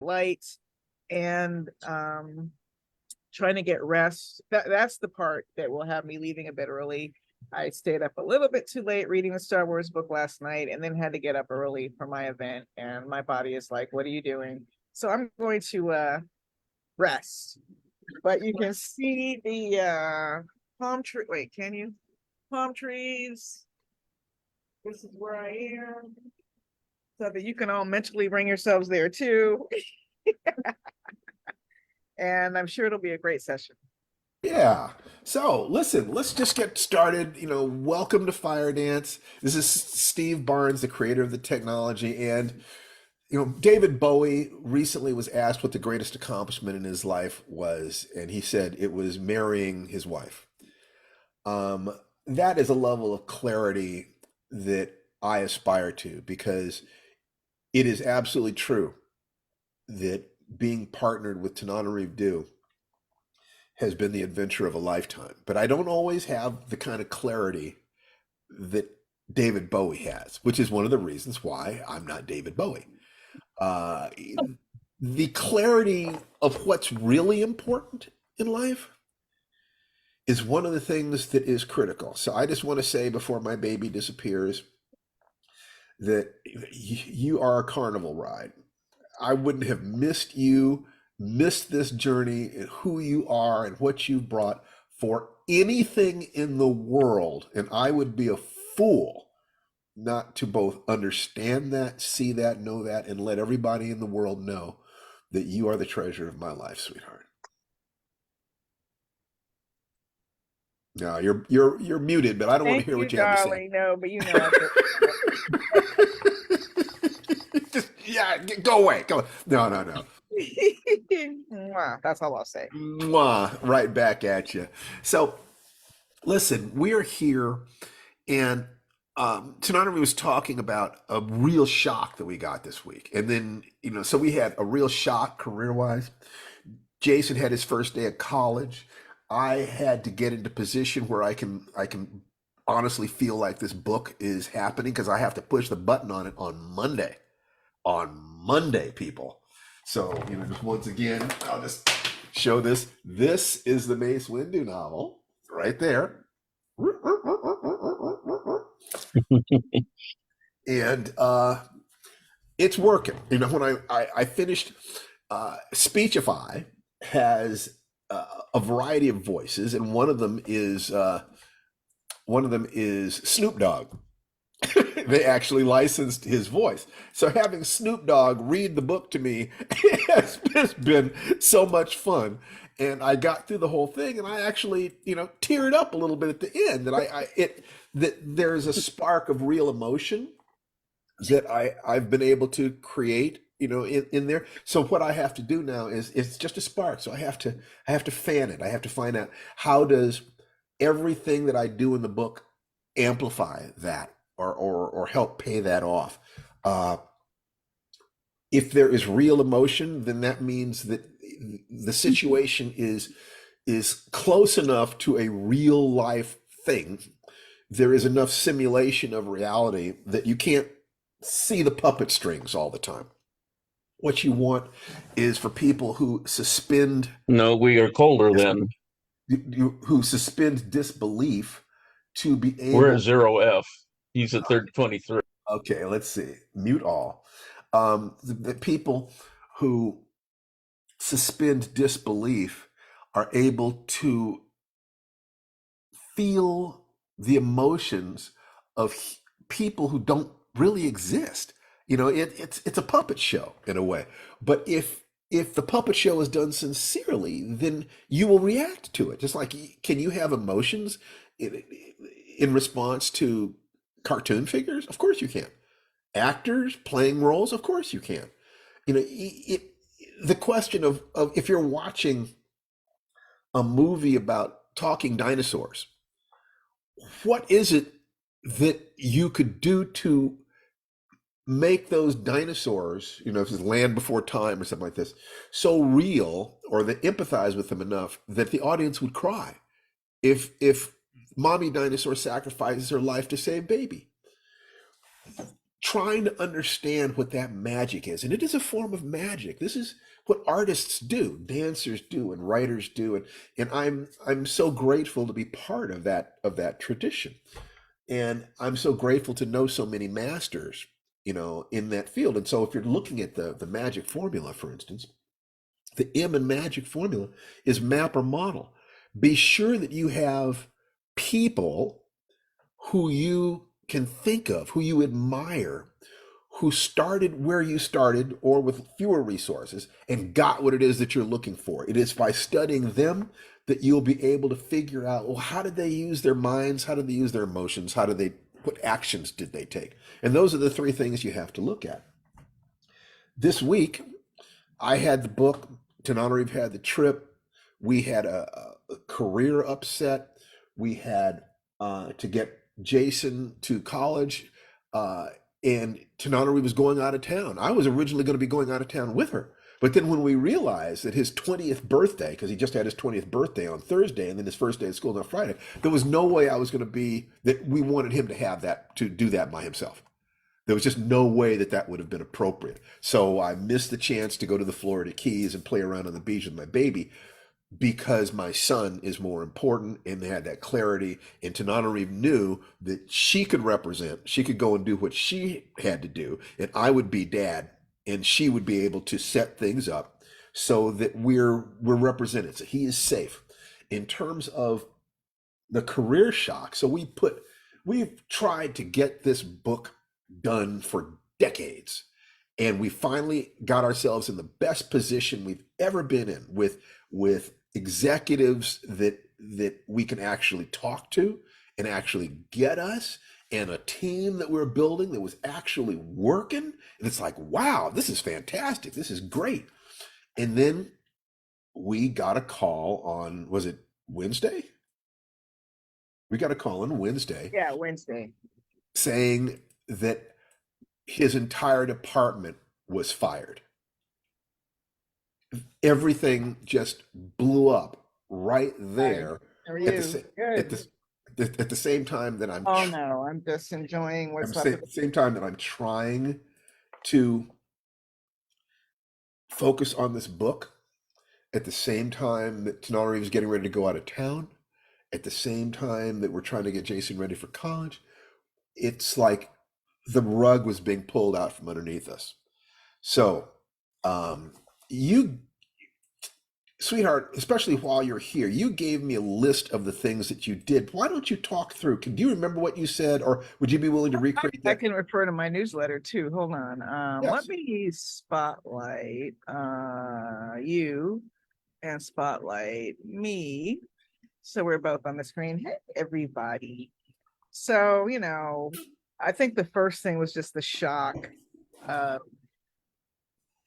light and trying to get rest. That's the part that will have me leaving a bit early. I stayed up a little bit too late reading the Star Wars book last night and then had to get up early for my event. And my body is like, what are you doing? So I'm going to rest. But you can see the palm tree. Wait, can you? Palm trees. This is where I am. So that you can all mentally bring yourselves there too. And I'm sure it'll be a great session. Yeah. So listen, let's just get started. Welcome to Firedance. This is Steve Barnes, the creator of the technology. And, David Bowie recently was asked what the greatest accomplishment in his life was. And he said it was marrying his wife. Um, that is a level of clarity that I aspire to because it is absolutely true that being partnered with Tananarive has been the adventure of a lifetime. But I don't always have the kind of clarity that David Bowie has, which is one of the reasons why I'm not David Bowie. Uh, the clarity of what's really important in life is one of the things that is critical. So I just want to say before my baby disappears that you are a carnival ride. I wouldn't have missed you, missed this journey and who you are and what you've brought for anything in the world. And I would be a fool not to both understand that, see that, know that, and let everybody in the world know that you are the treasure of my life, sweetheart. No, you're muted, but I don't want to Thank hear you, what you have to say. darling. No, but you know I feel Just yeah, go away. Go. No, no, no. That's all I'll say. Mwah, right back at you. So listen, we're here, and tonight we was talking about a real shock that we got this week, and then so we had a real shock career-wise. Jason had his first day at college. I had to get into position where I can honestly feel like this book is happening because I have to push the button on it on Monday. On Monday, people. So just once again, I'll just show this. This is the Mace Windu novel right there. And it's working. When I finished Speechify has a variety of voices, and one of them is Snoop Dogg. They actually licensed his voice. So having Snoop Dogg read the book to me has just been so much fun. And I got through the whole thing, and I actually, teared up a little bit at the end. That there's a spark of real emotion that I've been able to create, in there. So what I have to do now is it's just a spark. So I have to fan it. I have to find out how does everything that I do in the book amplify that or help pay that off. Uh, if there is real emotion, then that means that the situation is close enough to a real life thing. There is enough simulation of reality that you can't see the puppet strings all the time. What you want is for people who suspend No, we are colder than who suspend disbelief to be we're at able. zero F. He's at 23. Okay, let's see. Mute all. The people who suspend disbelief are able to feel the emotions of people who don't really exist. It's a puppet show in a way. But if the puppet show is done sincerely, then you will react to it. Just like, can you have emotions in, in response to cartoon figures? Of course you can. Actors playing roles? Of course you can. The question of if you're watching a movie about talking dinosaurs, what is it that you could do to make those dinosaurs, if it's Land Before Time or something like this, so real or that empathize with them enough that the audience would cry if mommy dinosaur sacrifices her life to save baby? trying to understand what that magic is. And it is a form of magic. This is what artists do, dancers do, and writers do. And I'm so grateful to be part of that tradition. And I'm so grateful to know so many masters, in that field. And so if you're looking at the magic formula, for instance, the M in magic formula is map or model. Be sure that you have people who you can think of, who you admire, who started where you started or with fewer resources and got what it is that you're looking for. It is by studying them that you'll be able to figure out, well, how did they use their minds? How did they use their emotions? What actions did they take? And those are the three things you have to look at. This week, I had the book, Tananarive had the trip. We had a career upset. We had to get Jason to college, and Tananarive was going out of town. I was originally going to be going out of town with her. But then when we realized that his 20th birthday, because he just had his 20th birthday on Thursday and then his first day of school on Friday, there was no way I was going to be, that we wanted him to have that, to do that by himself. There was just no way that that would have been appropriate. So I missed the chance to go to the Florida Keys and play around on the beach with my baby because my son is more important, and they had that clarity. And Tananarive knew that she could go and do what she had to do, and I would be dad, and she would be able to set things up so that we're represented. So he is safe. In terms of the career shock, so we've tried to get this book done for decades, and we finally got ourselves in the best position we've ever been in with executives that we can actually talk to and actually get us, and a team that we're building that was actually working. And it's like, wow, this is fantastic, this is great. And then we got a call on, was it Wednesday? We got a call on Wednesday. Yeah, Wednesday. Saying that his entire department was fired. Everything just blew up right there. How are at you? the, Good. at the same time that Oh no, I'm just enjoying what's left of the same time that I'm trying to focus on this book, at the same time that Tanari was getting ready to go out of town, at the same time that we're trying to get Jason ready for college, it's like the rug was being pulled out from underneath us. So, you, sweetheart, especially while you're here, you gave me a list of the things that you did. Why don't you talk through? Do you remember what you said, or would you be willing to recreate I that? can refer to my newsletter too. Hold on. Let Yes. me spotlight you and spotlight me. So we're both on the screen. Hey, everybody. So, I think the first thing was just the shock.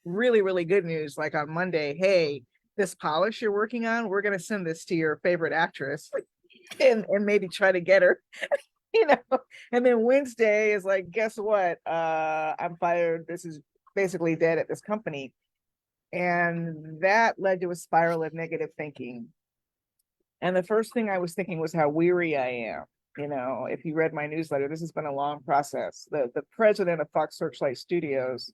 Really, really good news. Like on Monday, hey, this polish you're working on, we're going to send this to your favorite actress and maybe try to get her, you know. And then Wednesday is like, guess what? I'm fired. This is basically dead at this company. And that led to a spiral of negative thinking. And the first thing I was thinking was how weary I am. If you read my newsletter, this has been a long process. The president of Fox Searchlight Studios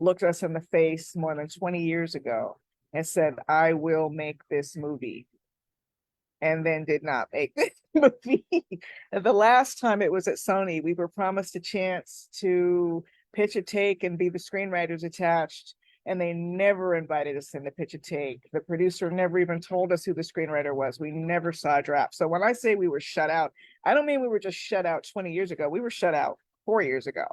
looked us in the face more than 20 years ago and said, I will make this movie. And then did not make this movie. The last time it was at Sony, we were promised a chance to pitch a take and be the screenwriters attached. And they never invited us in to pitch a take. The producer never even told us who the screenwriter was. We never saw a draft. So when I say we were shut out, I don't mean we were just shut out 20 years ago. We were shut out 4 years ago.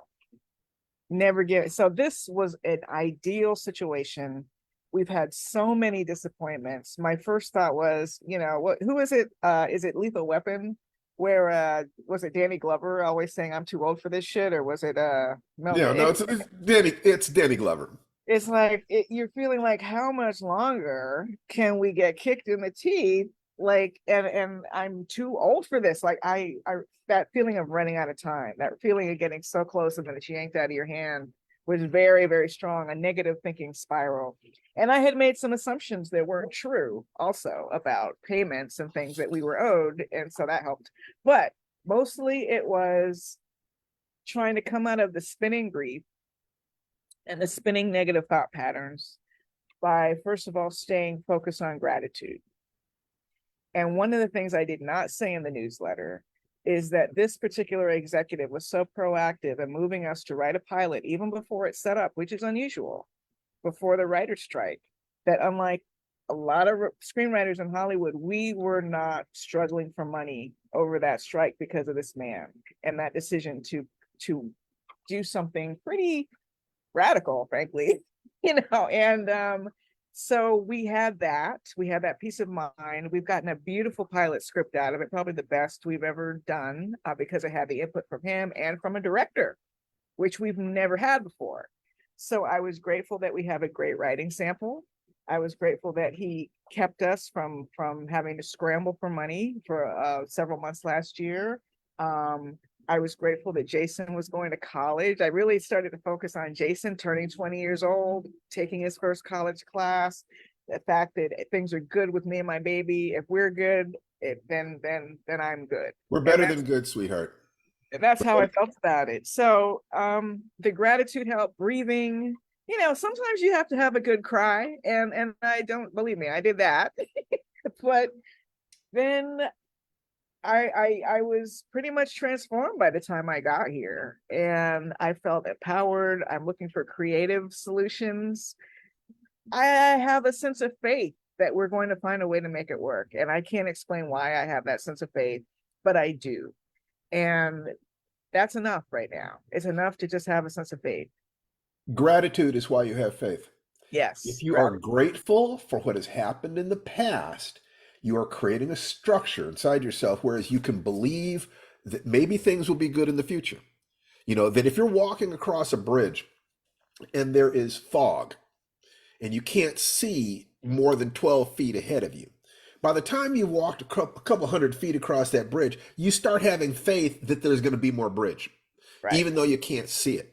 Never get it. So this was an ideal situation. We've had so many disappointments. My first thought was, who is it? Is it Lethal Weapon? Where was it Danny Glover always saying I'm too old for this shit? Or was it no, Yeah, no, it's Danny Glover. It's like you're feeling like, how much longer can we get kicked in the teeth? Like, and I'm too old for this. Like, I that feeling of running out of time, that feeling of getting so close and then it's yanked out of your hand was very, very strong. A negative thinking spiral. And I had made some assumptions that weren't true also about payments and things that we were owed, and so that helped. But mostly it was trying to come out of the spinning grief and the spinning negative thought patterns by, first of all, staying focused on gratitude. And one of the things I did not say in the newsletter is that this particular executive was so proactive in moving us to write a pilot even before it's set up, which is unusual, before the writer's strike, that unlike a lot of screenwriters in Hollywood, we were not struggling for money over that strike because of this man and that decision to do something pretty radical, frankly, and so we had that peace of mind. We've gotten a beautiful pilot script out of it, probably the best we've ever done, because I had the input from him and from a director, which we've never had before. So I was grateful that we have a great writing sample. I was grateful that he kept us from having to scramble for money for several months last year. I was grateful that Jason was going to college. I really started to focus on Jason turning 20 years old, taking his first college class. The fact that things are good with me and my baby. If we're good, then I'm good. We're better than good, sweetheart. That's how I felt about it. So the gratitude help, breathing. Sometimes you have to have a good cry, and I don't, believe me, I did that. But then I was pretty much transformed by the time I got here, and I felt empowered. I'm looking for creative solutions. I have a sense of faith that we're going to find a way to make it work, and I can't explain why I have that sense of faith, but I do. And that's enough right now. It's enough to just have a sense of faith. Gratitude is why you have faith. Yes. If you are grateful for what has happened in the past, you are creating a structure inside yourself, whereas you can believe that maybe things will be good in the future. That if you're walking across a bridge and there is fog and you can't see more than 12 feet ahead of you, by the time you walked a couple hundred feet across that bridge, you start having faith that there's going to be more bridge, right, even though you can't see it.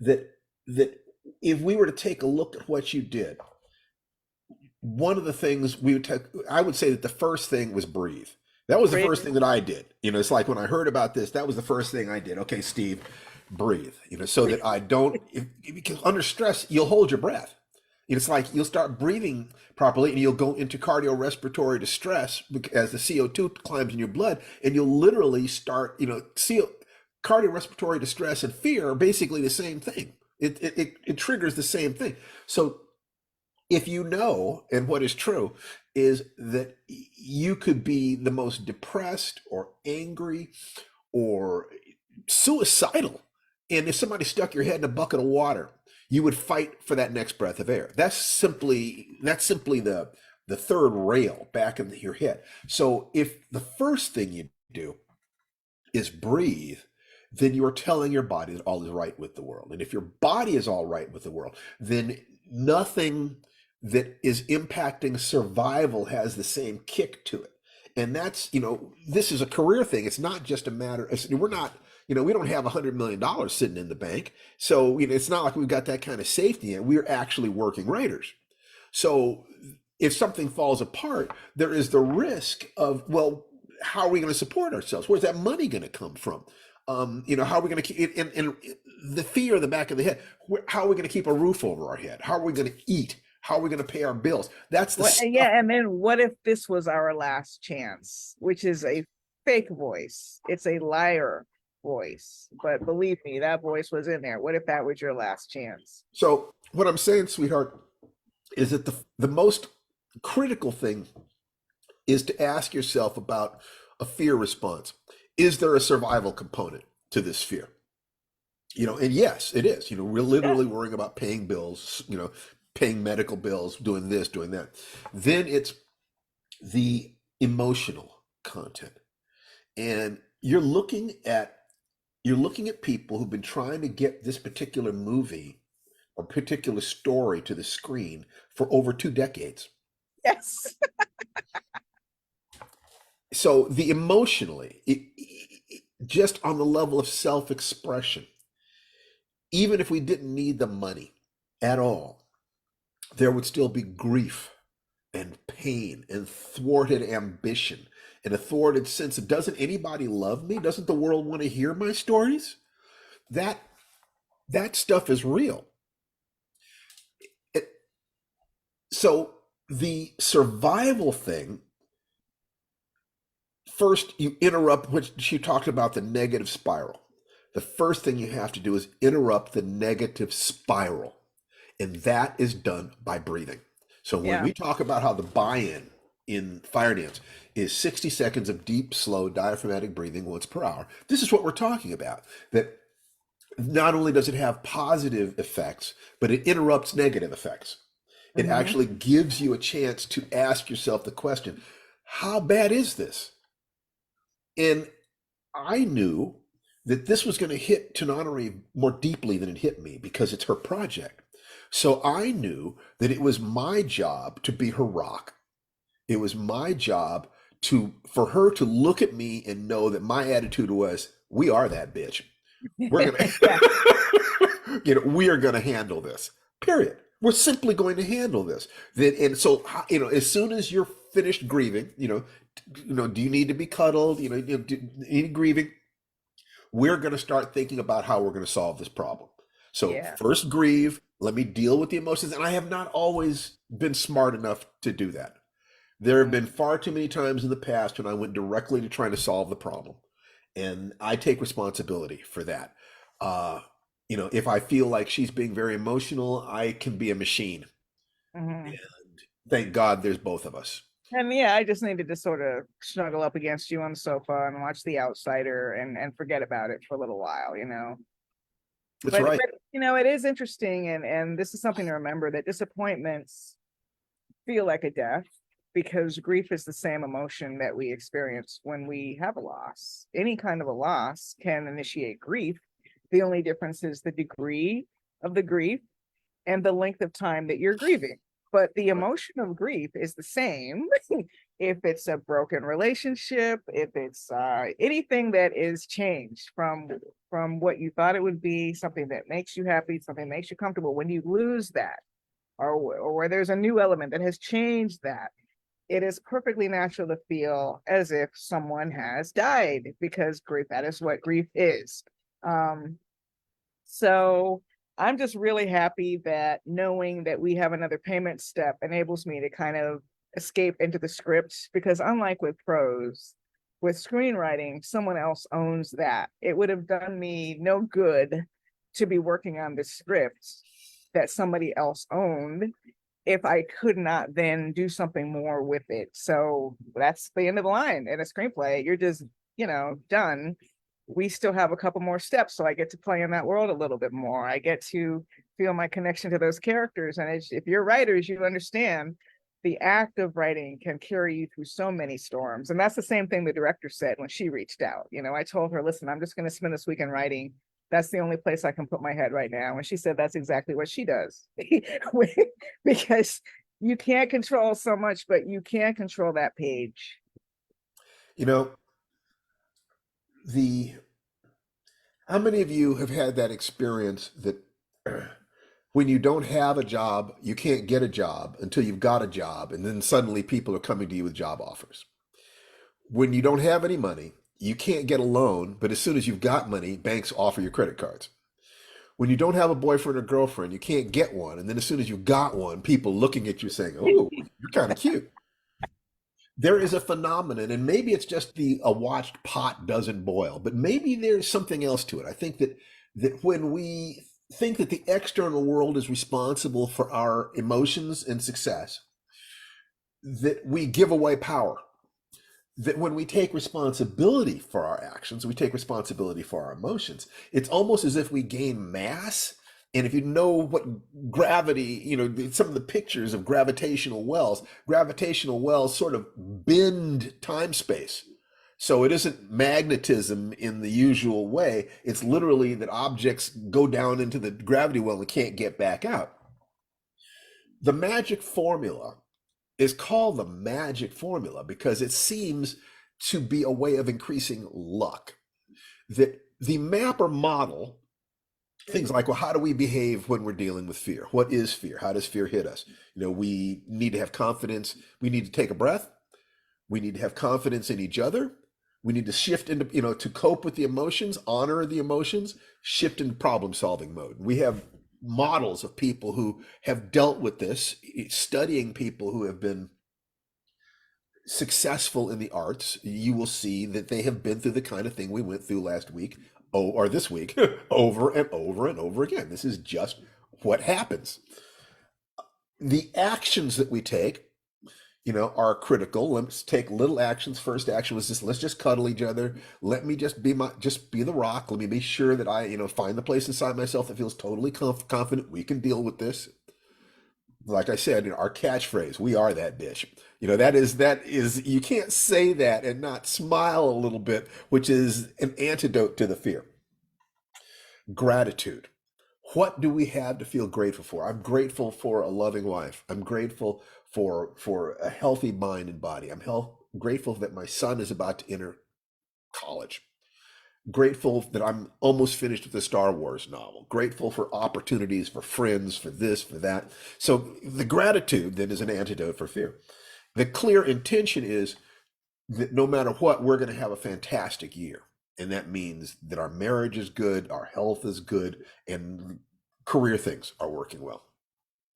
That if we were to take a look at what you did, one of the things I would say that the first thing was breathe. That was the first thing that I did. It's like when I heard about this, that was the first thing I did. Okay, Steve, breathe, so that I don't, because under stress, you'll hold your breath. It's like you'll start breathing properly and you'll go into cardiorespiratory distress as the CO2 climbs in your blood, and you'll literally start, cardiorespiratory distress and fear are basically the same thing. It triggers the same thing. So if and what is true is that you could be the most depressed or angry or suicidal, and if somebody stuck your head in a bucket of water, you would fight for that next breath of air. That's simply the third rail back in your head. So if the first thing you do is breathe, then you are telling your body that all is right with the world. And if your body is all right with the world, then nothing that is impacting survival has the same kick to it. And that's, this is a career thing. It's not just a matter of, we're not, we don't have $100 million sitting in the bank. So, it's not like we've got that kind of safety net. We're actually working writers. So if something falls apart, there is the risk of, well, how are we going to support ourselves? Where's that money going to come from? How are we going to keep, and the fear in the back of the head, how are we going to keep a roof over our head? How are we going to eat? How are we going to pay our bills? That's the stuff. Yeah, and then what if this was our last chance, which is a fake voice? It's a liar voice, but believe me, that voice was in there. What if that was your last chance? So what I'm saying, sweetheart, is that the most critical thing is to ask yourself about a fear response. Is there a survival component to this fear? And yes, it is. We're literally worrying about paying bills, paying medical bills, doing this, doing that. Then it's the emotional content. And you're looking at people who've been trying to get this particular movie or particular story to the screen for over 2 decades. Yes. So the emotionally, just on the level of self-expression, even if we didn't need the money at all, there would still be grief and pain and thwarted ambition and a thwarted sense of, doesn't anybody love me? Doesn't the world want to hear my stories? that that stuff is real. It, so the survival thing, first you interrupt, which she talked about, the negative spiral. The first thing you have to do is interrupt the negative spiral. And that is done by breathing. So when Yeah. we talk about how the buy-in in Firedance is 60 seconds of deep, slow diaphragmatic breathing once per hour, this is what we're talking about. That not only does it have positive effects, but it interrupts negative effects. It Hmm. actually gives you a chance to ask yourself the question, how bad is this? And I knew that this was going to hit Tananari more deeply than it hit me because it's her project. So I knew that it was my job to be her rock. It was my job to for her to look at me and know that my attitude was, we are that bitch. We're Yeah. gonna we are gonna handle this. Period. We're simply going to handle this. And so as soon as you're finished grieving, do you need to be cuddled? Do you need grieving? We're going to start thinking about how we're going to solve this problem. So Yeah. first grieve, let me deal with the emotions. And I have not always been smart enough to do that. There have been far too many times in the past when I went directly to trying to solve the problem. And I take responsibility for that. Uh, if I feel like she's being very emotional, I can be a machine. Hmm. Thank God there's both of us. And yeah, I just needed to sort of snuggle up against you on the sofa and watch The Outsider and forget about it for a little while, you know. That's But, right. but you know, it is interesting, and this is something to remember, that disappointments feel like a death because grief is the same emotion that we experience when we have a loss. Any kind of a loss can initiate grief. The only difference is the degree of the grief and the length of time that you're grieving. But the emotion of grief is the same if it's a broken relationship, if it's anything that is changed from what you thought it would be, something that makes you happy, something that makes you comfortable. When you lose that, or where there's a new element that has changed that, it is perfectly natural to feel as if someone has died, because grief, that is what grief is. Um, so I'm just really happy that knowing that we have another payment step enables me to kind of escape into the script, because unlike with prose, with screenwriting, someone else owns that. It would have done me no good to be working on this script that somebody else owned if I could not then do something more with it. So that's the end of the line in a screenplay. You're just, done. We still have a couple more steps. So I get to play in that world a little bit more. I get to feel my connection to those characters. And if you're writers, you understand the act of writing can carry you through so many storms. And that's the same thing the director said when she reached out. I told her, listen, I'm just going to spend this weekend writing. That's the only place I can put my head right now. And she said that's exactly what she does. Because you can't control so much, but you can control that page. You know, the how many of you have had that experience that when you don't have a job, you can't get a job until you've got a job, and then suddenly people are coming to you with job offers? When you don't have any money, you can't get a loan, but as soon as you've got money, banks offer you credit cards. When you don't have a boyfriend or girlfriend, you can't get one, and then as soon as you've got one, people looking at you saying, "Oh, you're kind of cute." There is a phenomenon, and maybe it's just the a watched pot doesn't boil, but maybe there's something else to it. I think that when we think that the external world is responsible for our emotions and success, that we give away power. That when we take responsibility for our actions, we take responsibility for our emotions. It's almost as if we gain mass. And if you know what gravity, some of the pictures of gravitational wells sort of bend time space. So it isn't magnetism in the usual way. It's literally that objects go down into the gravity well and can't get back out. The magic formula is called the magic formula because it seems to be a way of increasing luck. That the mapper model things like, well, how do we behave when we're dealing with fear? What is fear? How does fear hit us? We need to have confidence. We need to take a breath. We need to have confidence in each other. We need to shift into, to cope with the emotions, honor the emotions, shift into problem solving mode. We have models of people who have dealt with this, studying people who have been successful in the arts. You will see that they have been through the kind of thing we went through last week, or this week, over and over and over again. This is just what happens. The actions that we take, are critical. Let's take little actions. First action was just, let's just cuddle each other. Let me just be the rock. Let me be sure that I, find the place inside myself that feels totally confident we can deal with this. Like I said, our catchphrase, we are that bitch. That is, you can't say that and not smile a little bit, which is an antidote to the fear. Gratitude. What do we have to feel grateful for? I'm grateful for a loving wife. I'm grateful for a healthy mind and body. I'm grateful that my son is about to enter college. Grateful that I'm almost finished with the Star Wars novel. Grateful for opportunities, for friends, for this, for that. So the gratitude then is an antidote for fear. The clear intention is that no matter what, we're going to have a fantastic year. And that means that our marriage is good, our health is good, and career things are working well.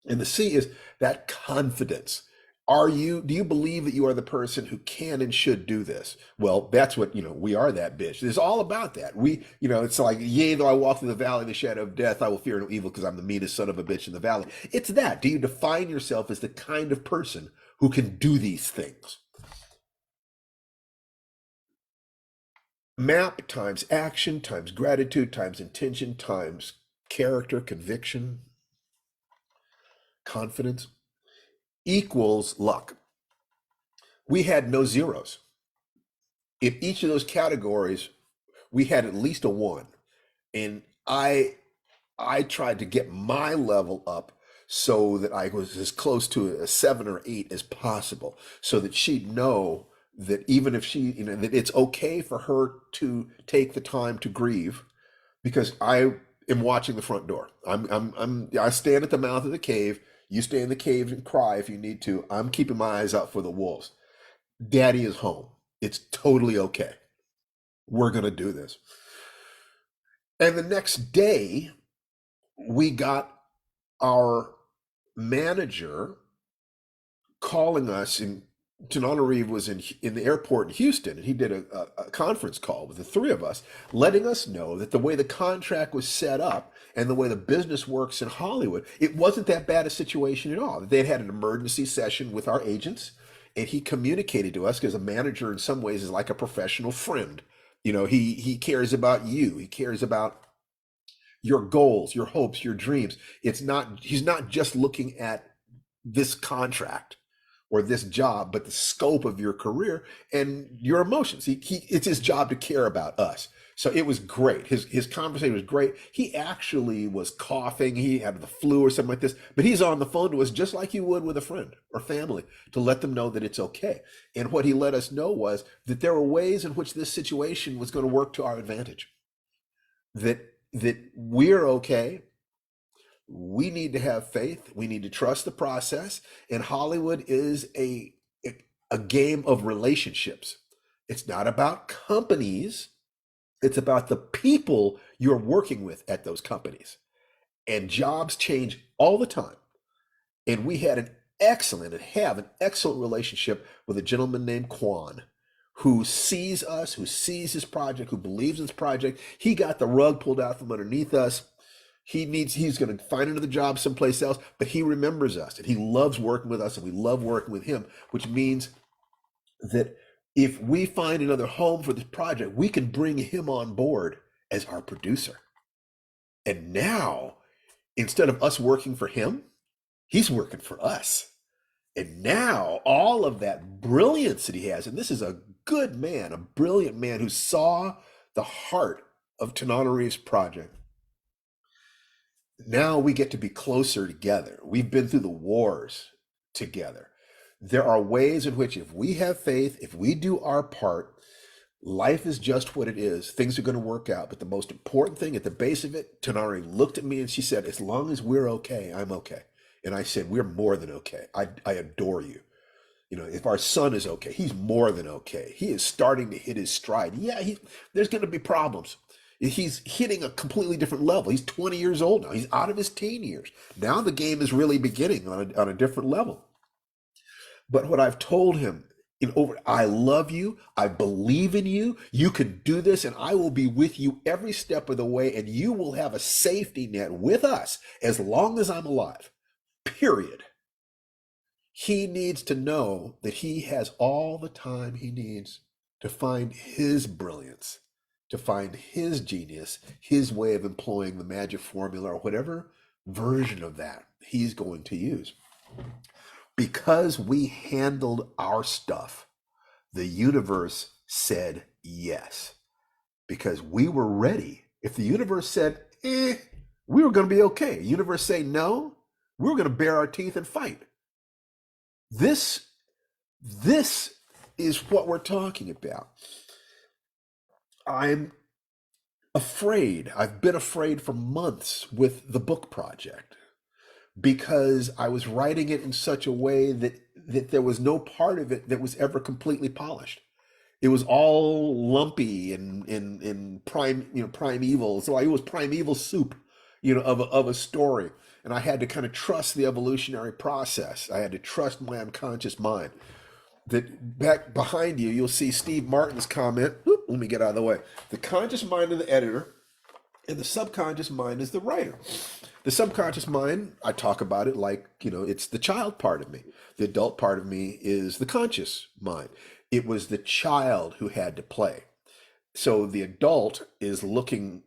And the C is that confidence. Do you believe that you are the person who can and should do this? Well, that's what, we are that bitch. It's all about that. It's like, yea, though I walk through the valley of the shadow of death, I will fear no evil because I'm the meanest son of a bitch in the valley. It's that. Do you define yourself as the kind of person who can do these things? Map times action times gratitude times intention times character, conviction, confidence equals luck. We had no zeros. In each of those categories, we had at least a 1. And I tried to get my level up so that I was as close to a 7 or 8 as possible, so that she'd know that even if she, that it's okay for her to take the time to grieve, because I am watching the front door. I stand at the mouth of the cave. You stay in the cave and cry if you need to. I'm keeping my eyes out for the wolves. Daddy is home. It's totally okay. We're going to do this. And the next day, we got our manager calling us, and Tananarive was in the airport in Houston, and he did a conference call with the 3 of us, letting us know that the way the contract was set up and the way the business works in Hollywood, it wasn't that bad a situation at all. They'd had an emergency session with our agents, and he communicated to us, because a manager in some ways is like a professional friend. He cares about you. He cares about your goals, your hopes, your dreams. He's not just looking at this contract or this job, but the scope of your career and your emotions. It's his job to care about us. So it was great. His conversation was great. He actually was coughing. He had the flu or something like this, but he's on the phone to us just like you would with a friend or family, to let them know that it's okay. And what he let us know was that there were ways in which this situation was going to work to our advantage. That we're okay. We need to have faith. We need to trust the process. And Hollywood is a game of relationships. It's not about companies. It's about the people you're working with at those companies. And jobs change all the time. And we had and have an excellent relationship with a gentleman named Quan, who sees us, who sees his project, who believes in his project. He got the rug pulled out from underneath us. He's going to find another job someplace else, but he remembers us, and he loves working with us, and we love working with him, which means that if we find another home for this project, we can bring him on board as our producer. And now, instead of us working for him, he's working for us. And now all of that brilliance that he has, and this is a good man, a brilliant man who saw the heart of Tananarive's project. Now we get to be closer together. We've been through the wars together. There are ways in which, if we have faith, if we do our part, life is just what it is. Things are going to work out. But the most important thing at the base of it, Tanari looked at me and she said, as long as we're okay, I'm okay. And I said, we're more than okay. I adore you. if our son is okay, he's more than okay. He is starting to hit his stride. Yeah, there's going to be problems. He's hitting a completely different level. He's 20 years old now. He's out of his teen years. Now the game is really beginning on a different level. But what I've told him, I love you. I believe in you. You can do this, and I will be with you every step of the way, and you will have a safety net with us as long as I'm alive. Period. He needs to know that he has all the time he needs to find his brilliance, to find his genius, his way of employing the magic formula or whatever version of that he's going to use. Because we handled our stuff, the universe said yes. Because we were ready. If the universe said, we were going to be okay. Universe say no, we were going to bare our teeth and fight. This is what we're talking about. I'm afraid. I've been afraid for months with the book project because I was writing it in such a way that there was no part of it that was ever completely polished. It was all lumpy and primeval. So it was primeval soup, of a story. And I had to kind of trust the evolutionary process. I had to trust my unconscious mind. That back behind you, you'll see Steve Martin's comment. Let me get out of the way. The conscious mind is the editor, and the subconscious mind is the writer. The subconscious mind, I talk about it like, it's the child part of me. The adult part of me is the conscious mind. It was the child who had to play. So the adult is looking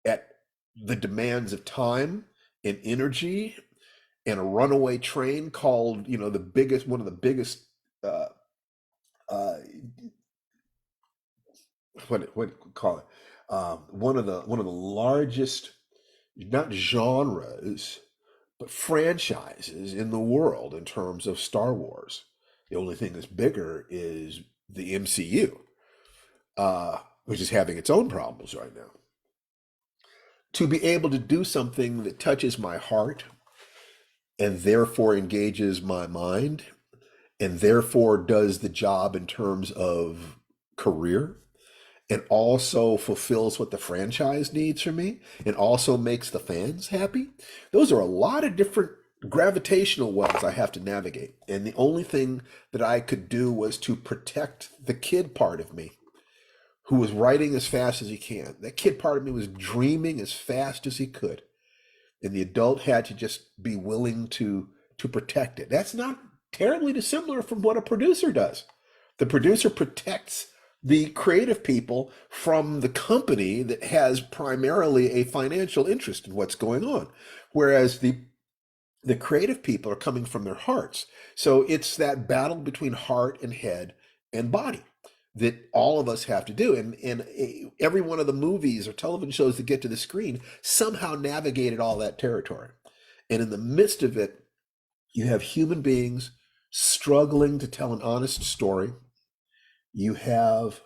at the demands of time and energy and a runaway train called, one of the biggest, what call it? One of the largest, not genres, but franchises in the world in terms of Star Wars. The only thing that's bigger is the MCU, which is having its own problems right now. To be able to do something that touches my heart and therefore engages my mind and therefore does the job in terms of career and also fulfills what the franchise needs from me and also makes the fans happy. Those are a lot of different gravitational wells I have to navigate. And the only thing that I could do was to protect the kid part of me who was writing as fast as he can. That kid part of me was dreaming as fast as he could. And the adult had to just be willing to protect it. That's not terribly dissimilar from what a producer does. The producer protects the creative people from the company that has primarily a financial interest in what's going on. Whereas the creative people are coming from their hearts. So it's that battle between heart and head and body that all of us have to do. And every one of the movies or television shows that get to the screen somehow navigated all that territory. And in the midst of it, you have human beings struggling to tell an honest story. You have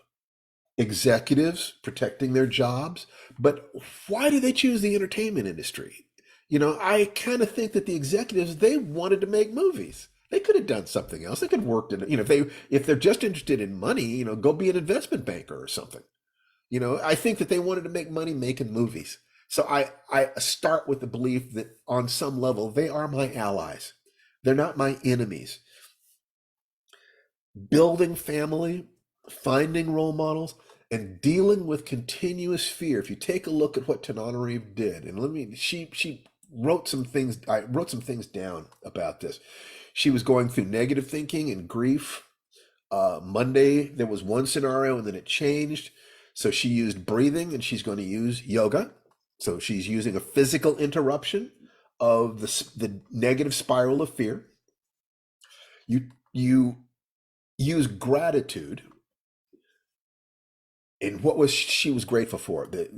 executives protecting their jobs. But why do they choose the entertainment industry? I kind of think that the executives, they wanted to make movies. They could have done something else. They could have worked in, if they're just interested in money, go be an investment banker or something. I think that they wanted to make money making movies. So I start with the belief that on some level, they are my allies. They're not my enemies. Building family, finding role models, and dealing with continuous fear. If you take a look at what Tananarive did, and she wrote some things, I wrote some things down about this. She was going through negative thinking and grief. Monday, there was one scenario and then it changed. So she used breathing and she's going to use yoga. So she's using a physical interruption of the negative spiral of fear. You use gratitude. And she was grateful for that,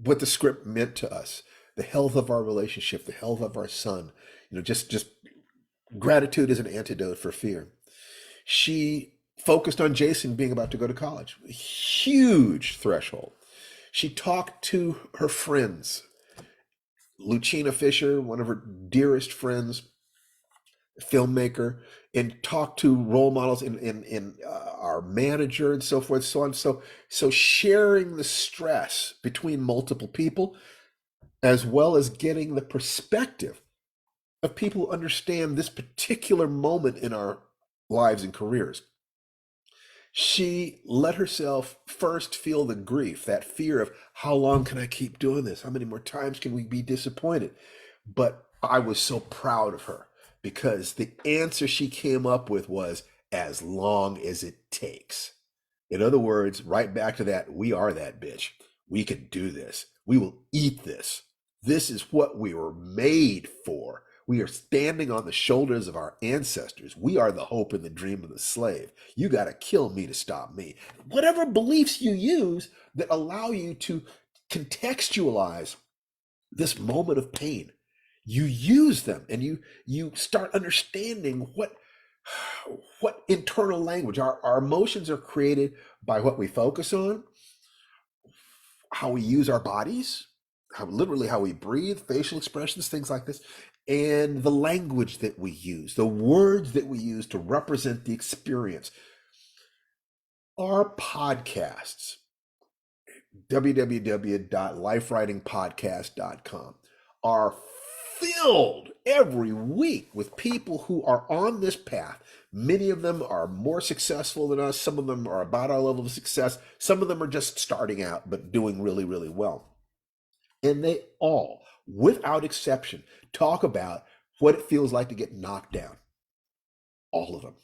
what the script meant to us, the health of our relationship, the health of our son, just gratitude is an antidote for fear. She focused on Jason being about to go to college, a huge threshold. She talked to her friends, Lucina Fisher, one of her dearest friends, filmmaker, and talk to role models in our manager and so forth, so on. So sharing the stress between multiple people, as well as getting the perspective of people who understand this particular moment in our lives and careers. She let herself first feel the grief, that fear of how long can I keep doing this? How many more times can we be disappointed? But I was so proud of her because the answer she came up with was as long as it takes. In other words, right back to that, we are that bitch. We can do this. We will eat this. This is what we were made for. We are standing on the shoulders of our ancestors. We are the hope and the dream of the slave. You got to kill me to stop me. Whatever beliefs you use that allow you to contextualize this moment of pain, you use them, and you start understanding what internal language. Our emotions are created by what we focus on, how we use our bodies, how we breathe, facial expressions, things like this, and the language that we use, the words that we use to represent the experience. Our podcasts, www.lifewritingpodcast.com, are filled every week with people who are on this path. Many of them are more successful than us. Some of them are about our level of success. Some of them are just starting out, but doing really, really well. And they all, without exception, talk about what it feels like to get knocked down. All of them.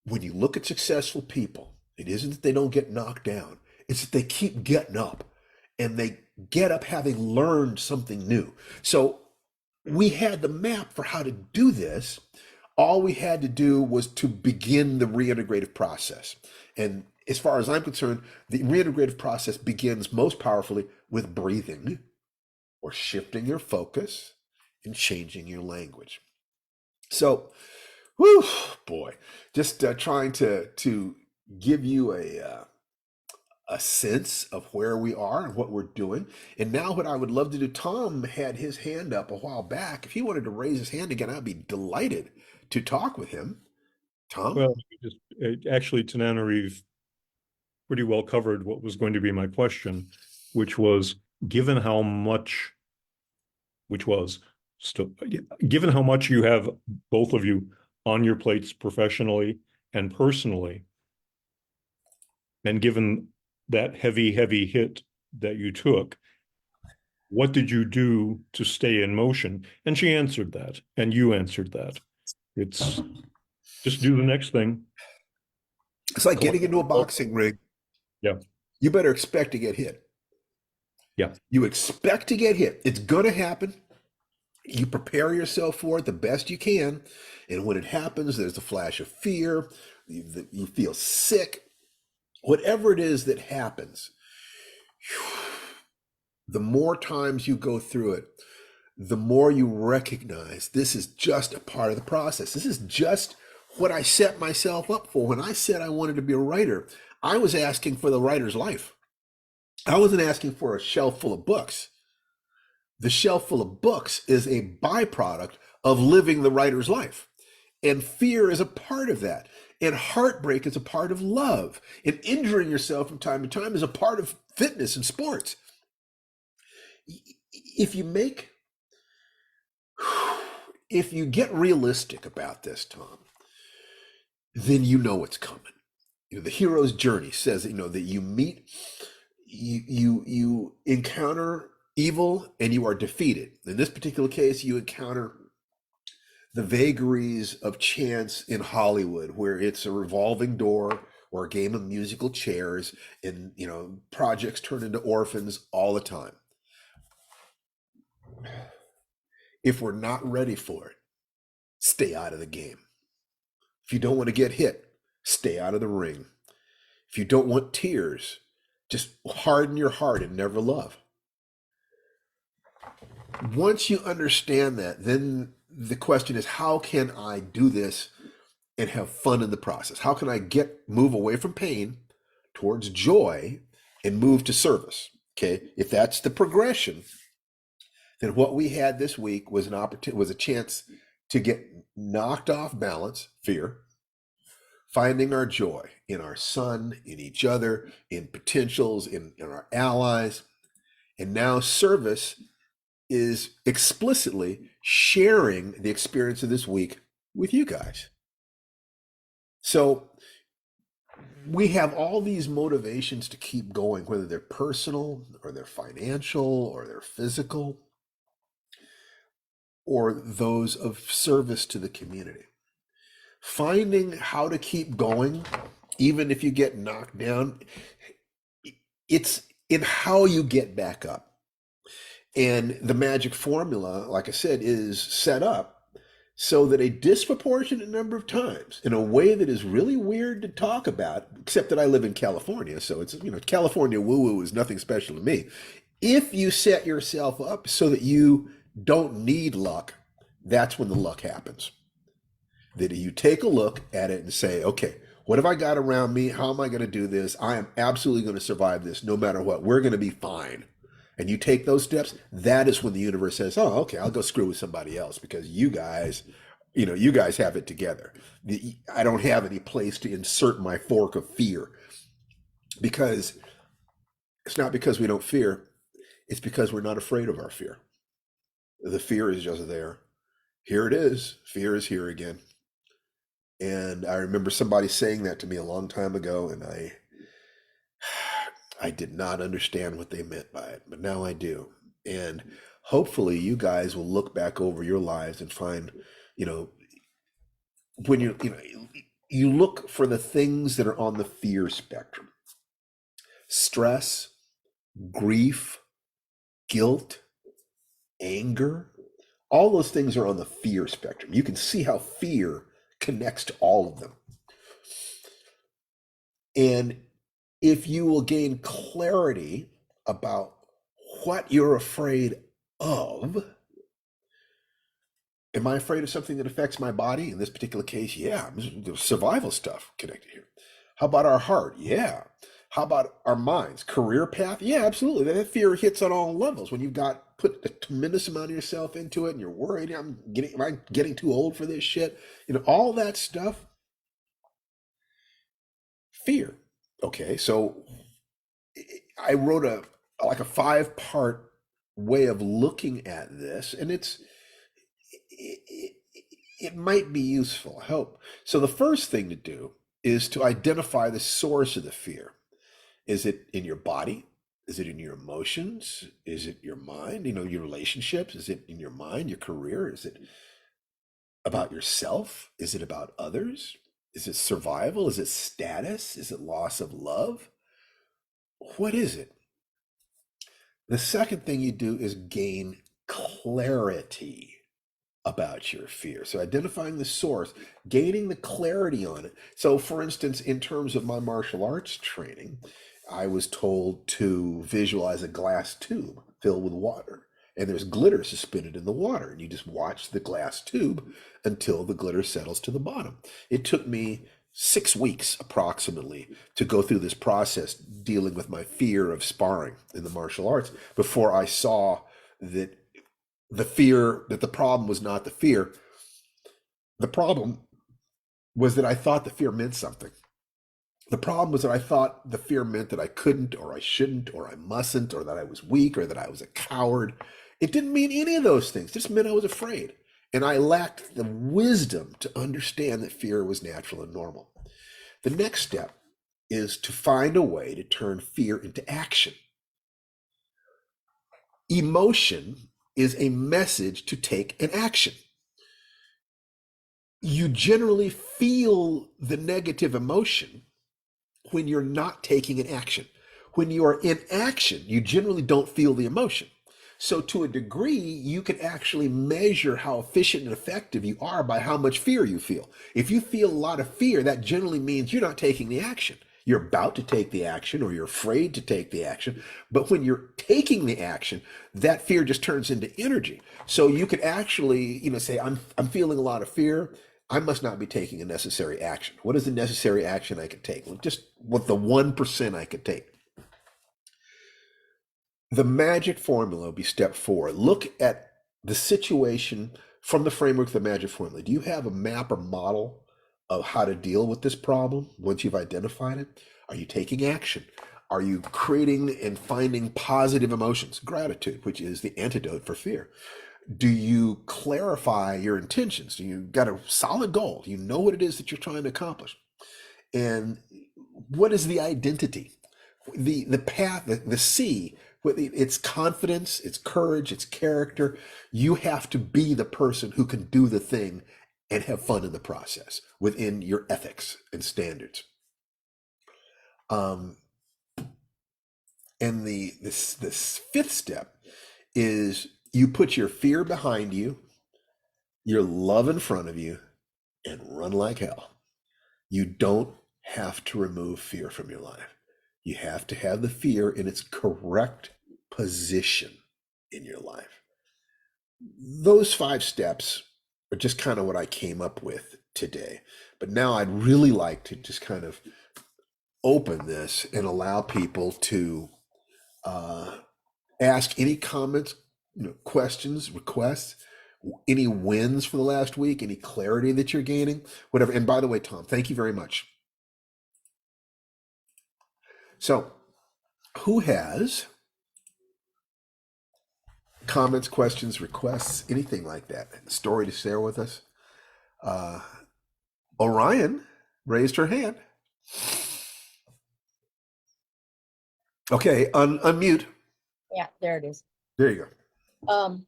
When you look at successful people, it isn't that they don't get knocked down. It's that they keep getting up, and they get up having learned something new. So we had the map for how to do this. All we had to do was to begin the reintegrative process. And as far as I'm concerned, the reintegrative process begins most powerfully with breathing or shifting your focus and changing your language. So, whew, boy, just trying to give you a sense of where we are and what we're doing. And now what I would love to do, Tom had his hand up a while back. If he wanted to raise his hand again, I'd be delighted to talk with him. Tom? Well, just actually, Tananarive pretty well covered what was going to be my question, which was given how much, given how much you have, both of you, on your plates professionally and personally, and given that heavy hit that you took, what did you do to stay in motion? And she answered that, and you answered that. It's just do the next thing. It's like getting into a boxing ring. Yeah. You better expect to get hit. Yeah. You expect to get hit. It's going to happen. You prepare yourself for it the best you can. And when it happens, there's a flash of fear. You feel sick. Whatever it is that happens, the more times you go through it, the more you recognize this is just a part of the process. This is just what I set myself up for. When I said I wanted to be a writer, I was asking for the writer's life. I wasn't asking for a shelf full of books. The shelf full of books is a byproduct of living the writer's life. And fear is a part of that. And heartbreak is a part of love. And injuring yourself from time to time is a part of fitness and sports. If you get realistic about this, Tom, then you know what's coming. The hero's journey says that you encounter evil and you are defeated. In this particular case, you encounter the vagaries of chance in Hollywood, where it's a revolving door or a game of musical chairs, and projects turn into orphans all the time. If we're not ready for it, stay out of the game. If you don't want to get hit, stay out of the ring. If you don't want tears, just harden your heart and never love. Once you understand that, then the question is, how can I do this and have fun in the process? How can I move away from pain towards joy and move to service? Okay, if that's the progression, then what we had this week was an opportunity, was a chance to get knocked off balance, fear, finding our joy in our son, in each other, in potentials, in our allies. And now service is explicitly sharing the experience of this week with you guys. So we have all these motivations to keep going, whether they're personal or they're financial or they're physical or those of service to the community. Finding how to keep going, even if you get knocked down, it's in how you get back up. And the magic formula, like I said, is set up so that a disproportionate number of times, in a way that is really weird to talk about, except that I live in California, so it's, California woo-woo is nothing special to me. If you set yourself up so that you don't need luck, that's when the luck happens. That you take a look at it and say, okay, what have I got around me? How am I going to do this? I am absolutely going to survive this no matter what. We're going to be fine. And you take those steps, that is when the universe says, oh, okay, I'll go screw with somebody else because you guys have it together. I don't have any place to insert my fork of fear, because it's not because we don't fear. It's because we're not afraid of our fear. The fear is just there. Here it is. Fear is here again. And I remember somebody saying that to me a long time ago, and I did not understand what they meant by it, but now I do. And hopefully you guys will look back over your lives and find, when you look for the things that are on the fear spectrum: stress, grief, guilt, anger. All those things are on the fear spectrum. You can see how fear connects to all of them. And if you will gain clarity about what you're afraid of, am I afraid of something that affects my body? In this particular case, yeah, there's survival stuff connected here. How about our heart? Yeah. How about our minds? Career path? Yeah, absolutely. That fear hits on all levels. When you've put a tremendous amount of yourself into it and you're worried, am I getting too old for this shit? All that stuff. Fear. Okay, so I wrote a 5-part way of looking at this, and it might be useful. I hope. So the first thing to do is to identify the source of the fear. Is it in your body? Is it in your emotions? Is it your mind? Your relationships? Is it in your mind, your career? Is it about yourself? Is it about others? Is it survival? Is it status? Is it loss of love? What is it? The second thing you do is gain clarity about your fear. So identifying the source, gaining the clarity on it. So for instance, in terms of my martial arts training, I was told to visualize a glass tube filled with water, and there's glitter suspended in the water, and you just watch the glass tube until the glitter settles to the bottom. It took me 6 weeks approximately to go through this process dealing with my fear of sparring in the martial arts before I saw that the problem was not the fear. The problem was that I thought the fear meant something. The problem was that I thought the fear meant that I couldn't, or I shouldn't, or I mustn't, or that I was weak, or that I was a coward. It didn't mean any of those things. It just meant I was afraid. And I lacked the wisdom to understand that fear was natural and normal. The next step is to find a way to turn fear into action. Emotion is a message to take an action. You generally feel the negative emotion when you're not taking an action. When you are in action, you generally don't feel the emotion. So to a degree, you can actually measure how efficient and effective you are by how much fear you feel. If you feel a lot of fear, that generally means you're not taking the action. You're about to take the action, or you're afraid to take the action. But when you're taking the action, that fear just turns into energy. So you could actually, say, I'm feeling a lot of fear. I must not be taking a necessary action. What is the necessary action I could take? Well, just what the 1% I could take. The magic formula would be step 4. Look at the situation from the framework of the magic formula, do you have a map or model of how to deal with this problem once you've identified it? Are you taking action? Are you creating and finding positive emotions, gratitude, which is the antidote for fear? Do you clarify your intentions? Do you got a solid goal? Do you know what it is that you're trying to accomplish? And what is the identity? The path, the C, it's confidence, it's courage, it's character. You have to be the person who can do the thing and have fun in the process within your ethics and standards. And this fifth step is you put your fear behind you, your love in front of you, and run like hell. You don't have to remove fear from your life. You have to have the fear in its correct position in your life. Those 5 steps are just kind of what I came up with today. But now I'd really like to just kind of open this and allow people to ask any comments, questions, requests, any wins for the last week, any clarity that you're gaining, whatever. And by the way, Tom, thank you very much. So, who has comments, questions, requests, anything like that? Story to share with us? Orion raised her hand. Okay, unmute. Yeah, there it is. There you go.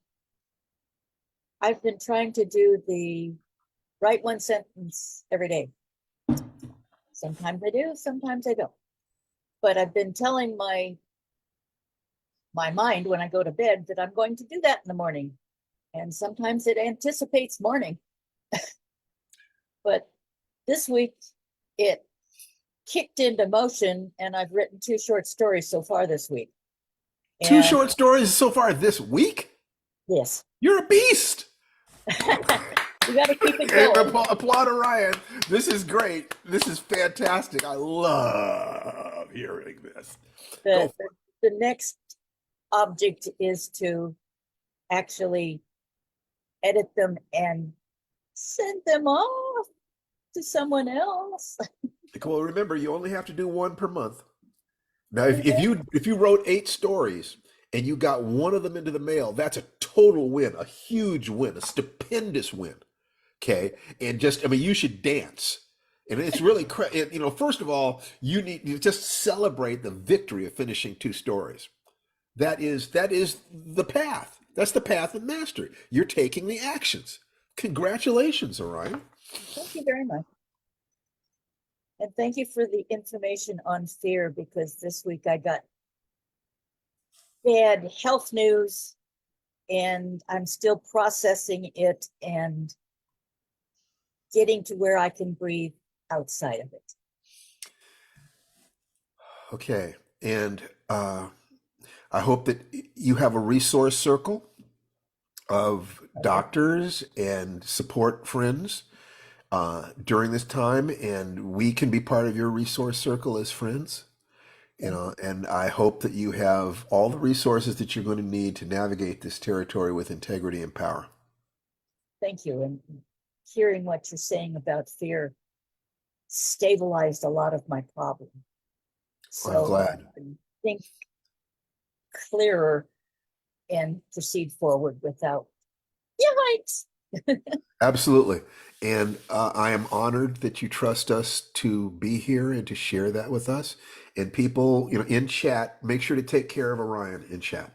I've been trying to do the write one sentence every day. Sometimes I do, sometimes I don't. But I've been telling my mind when I go to bed that I'm going to do that in the morning. And sometimes it anticipates morning. But this week it kicked into motion and I've written 2 short stories so far this week. 2 short stories so far this week? Yes. You're a beast. You got to keep it going. Applaud Orion. This is great. This is fantastic. I love hearing this. The next object is to actually edit them and send them off to someone else. Well, remember, you only have to do 1 per month. Now, if you wrote 8 stories and you got 1 of them into the mail, that's a total win, a huge win, a stupendous win. Okay, and you should dance. And it's really, first of all, you just celebrate the victory of finishing 2 stories. That is the path. That's the path of mastery. You're taking the actions. Congratulations, Orion. Thank you very much. And thank you for the information on fear, because this week I got bad health news and I'm still processing it and getting to where I can breathe outside of it. Okay, and I hope that you have a resource circle of doctors and support friends during this time, and we can be part of your resource circle as friends. And I hope that you have all the resources that you're going to need to navigate this territory with integrity and power. Thank you. And hearing what you're saying about fear stabilized a lot of my problem. So I'm glad. I can think clearer and proceed forward without yikes. Absolutely. And I am honored that you trust us to be here and to share that with us. And people, in chat, make sure to take care of Orion in chat.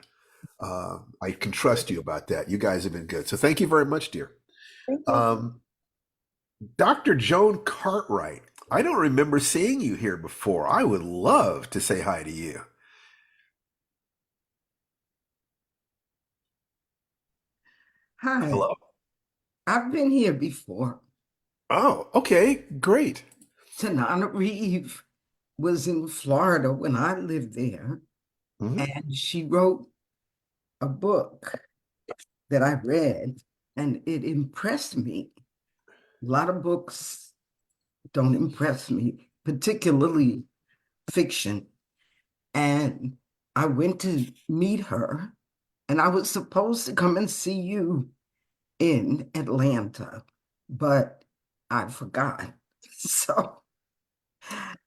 I can trust you about that. You guys have been good. So thank you very much, dear. Thank you. Dr. Joan Cartwright, I don't remember seeing you here before. I would love to say hi to you. Hi. Hello. I've been here before. Oh, okay, great. Tanana Reeve was in Florida when I lived there, Mhm. and she wrote a book that I read, and it impressed me. A lot of books don't impress me, particularly fiction. And I went to meet her, and I was supposed to come and see you in Atlanta, but I forgot. So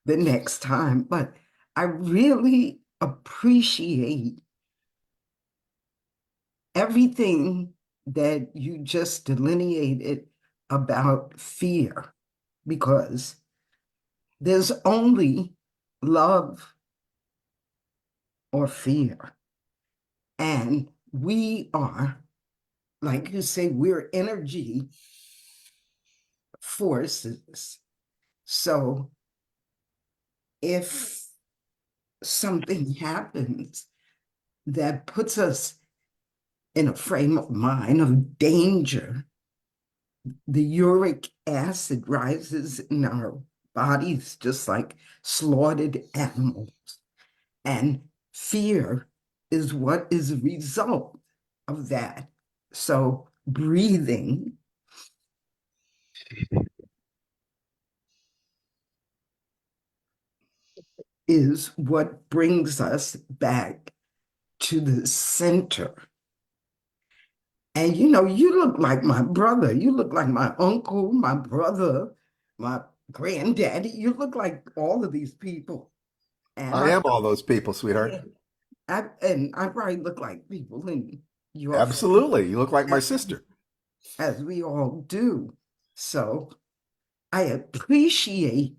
the next time, but I really appreciate everything that you just delineated about fear, because there's only love or fear. And we are, like you say, we're energy forces. So if something happens that puts us in a frame of mind of danger, the uric acid rises in our bodies just like slaughtered animals. And fear is what is a result of that. So breathing is what brings us back to the center. And you look like my brother. You look like my uncle, my brother, my granddaddy. You look like all of these people. And I am all those people, sweetheart. I probably look like people in your Absolutely. You look like my family, sister. as we all do. So I appreciate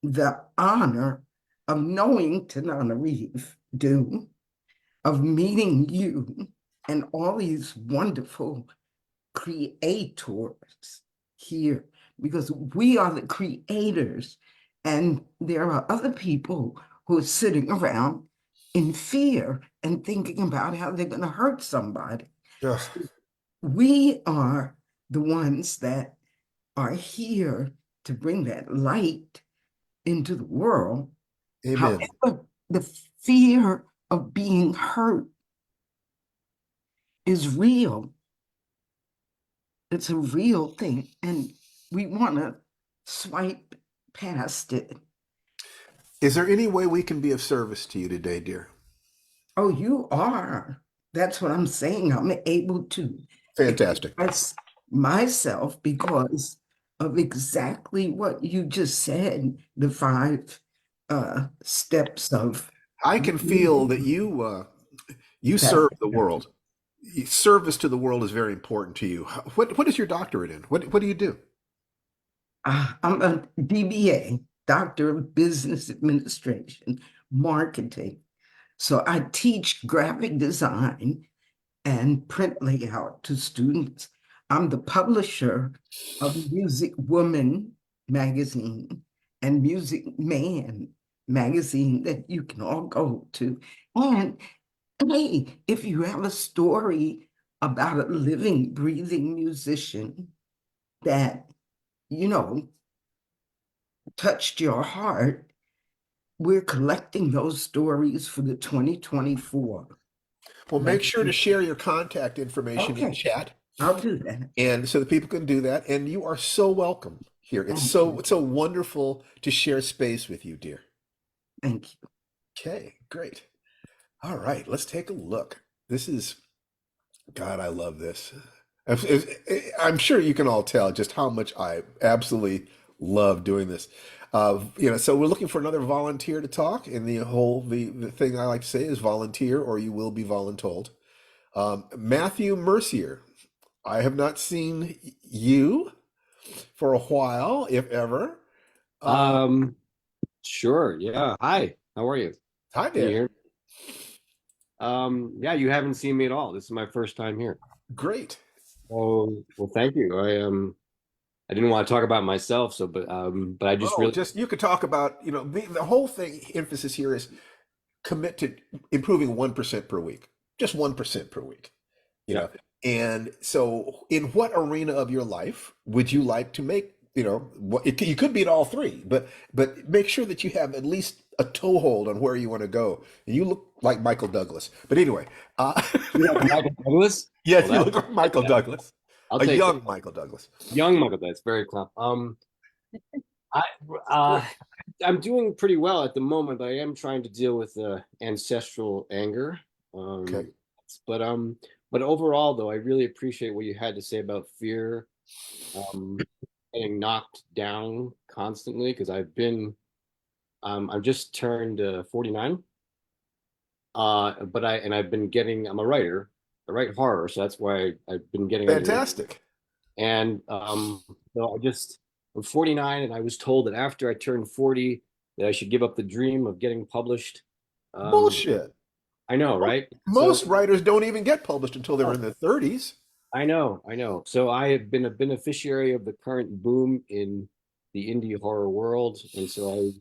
the honor of knowing Tananarive do, of meeting you and all these wonderful creators here, because we are the creators, and there are other people who are sitting around in fear and thinking about how they're going to hurt somebody. Ugh. We are the ones that are here to bring that light into the world. Amen. However, the fear of being hurt is real. It's a real thing, and we want to swipe past it. Is there any way we can be of service to you today, dear? Oh, you are. That's what I'm saying. I'm able to Fantastic. express myself because of exactly what you just said, the 5 steps of I can feel that you that. serve the world. Service to the world is very important to you. What is your doctorate in? What do you do? I'm a DBA, Doctor of Business Administration, Marketing. So I teach graphic design and print layout to students. I'm the publisher of Music Woman magazine and Music Man magazine that you can all go to. And hey, if you have a story about a living, breathing musician that, touched your heart, we're collecting those stories for the 2024. Well, make sure to share your contact information in Okay, chat, I'll do that. and so that people can do that. And you are so welcome here. Thank you. It's so wonderful to share space with you, dear. Thank you. Okay, great. All right, let's take a look. This is God, I love this. I'm sure you can all tell just how much I absolutely love doing this. So we're looking for another volunteer to talk, and the thing I like to say is volunteer or you will be voluntold. Matthew Mercier, I have not seen you for a while, if ever. Sure. Yeah. Hi. How are you? Hi Can you there. hear me? Yeah, you haven't seen me at all. This is my first time here. Great. Oh, well, thank you. I didn't want to talk about myself, but I just Oh, really, just you could talk about, the whole thing emphasis here is commit to improving 1% per week, just 1% per week, you yeah. know. And so, in what arena of your life would you like to make, you could be at all three, but make sure that you have at least a toehold on where you want to go. And you look like Michael Douglas. But anyway, You know, Michael Douglas? yes, Well, you that, look like Michael Douglas, I'll a take young that. Michael Douglas. Young Michael Douglas. Very calm. I Good. I'm doing pretty well at the moment, but I am trying to deal with ancestral anger. Okay. But But overall, though, I really appreciate what you had to say about fear, um, getting knocked down constantly. Because I've just turned 49. I've been getting. I'm a writer. I write horror, so that's why I've been getting under. Fantastic. And so I'm 49, and I was told that after I turned 40, that I should give up the dream of getting published. Bullshit. I know, right? Most So writers don't even get published until they're in their 30s. I know. So I have been a beneficiary of the current boom in the indie horror world, and so I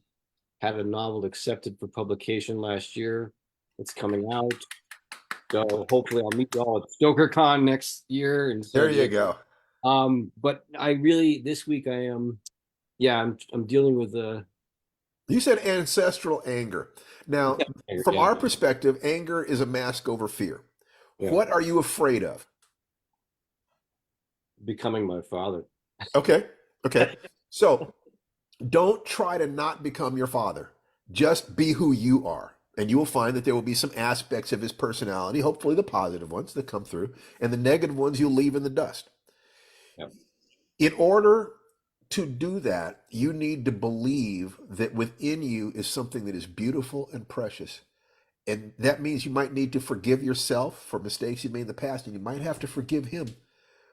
had a novel accepted for publication last year. It's coming out. So hopefully I'll meet you all at StokerCon next year. And There you go. But I really this week I am, yeah, I'm dealing with You said ancestral anger. Now, from yeah, our perspective, anger is a mask over fear. yeah, What are you afraid of? becoming my father. Okay. Okay. So don't try to not become your father. Just be who you are. And you will find that there will be some aspects of his personality, hopefully the positive ones that come through, and the negative ones you'll leave in the dust. Yeah. In order to do that, you need to believe that within you is something that is beautiful and precious. And that means you might need to forgive yourself for mistakes you made in the past, and you might have to forgive him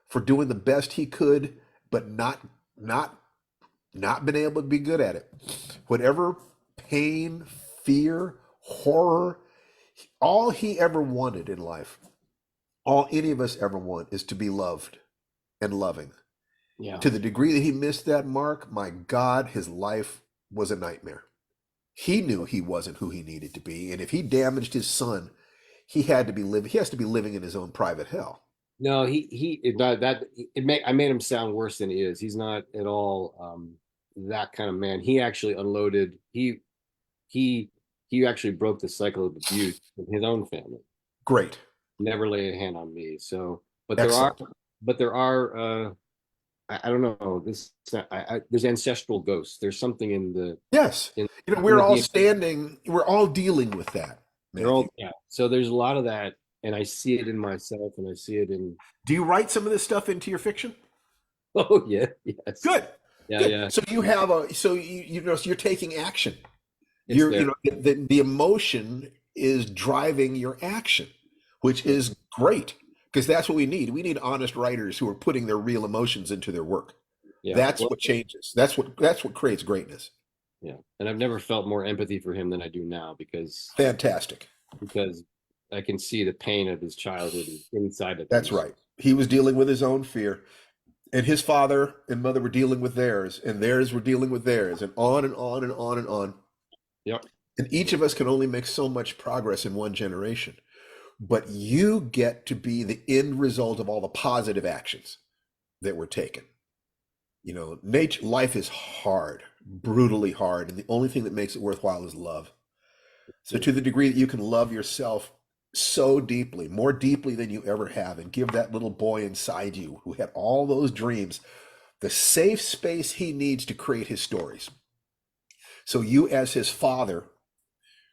for doing the best he could, but not been able to be good at it. Whatever pain, fear, horror, all he ever wanted in life, all any of us ever want is to be loved and loving. Yeah. To the degree that he missed that mark, my God, his life was a nightmare. He knew he wasn't who he needed to be, and if he damaged his son, he has to be living in his own private hell. No, I made him sound worse than he is. He's not at all that kind of man. He actually unloaded. He actually broke the cycle of abuse in his own family. Great. Never laid a hand on me. So, Excellent. there are. I don't know. There's ancestral ghosts. There's something in the. Yes. In, We're all dealing with that. they're all, yeah. So there's a lot of that, and I see it in myself, and I see it in. Do you write some of this stuff into your fiction? Oh yeah, yes. Good. Yeah, Good. yeah. So you have so you're taking action. It's there. The emotion is driving your action, which is great because that's what we need. We need honest writers who are putting their real emotions into their work. Yeah. That's what changes. That's what creates greatness. Yeah, and I've never felt more empathy for him than I do now because Fantastic. I can see the pain of his childhood inside of That's him. right. He was dealing with his own fear, and his father and mother were dealing with theirs, and theirs were dealing with theirs, and on and on and on and on. Yep. And each of us can only make so much progress in one generation. But you get to be the end result of all the positive actions that were taken. Life is hard, brutally hard, and the only thing that makes it worthwhile is love. So to the degree that you can love yourself so deeply, more deeply than you ever have, and give that little boy inside you who had all those dreams the safe space he needs to create his stories. So you, as his father,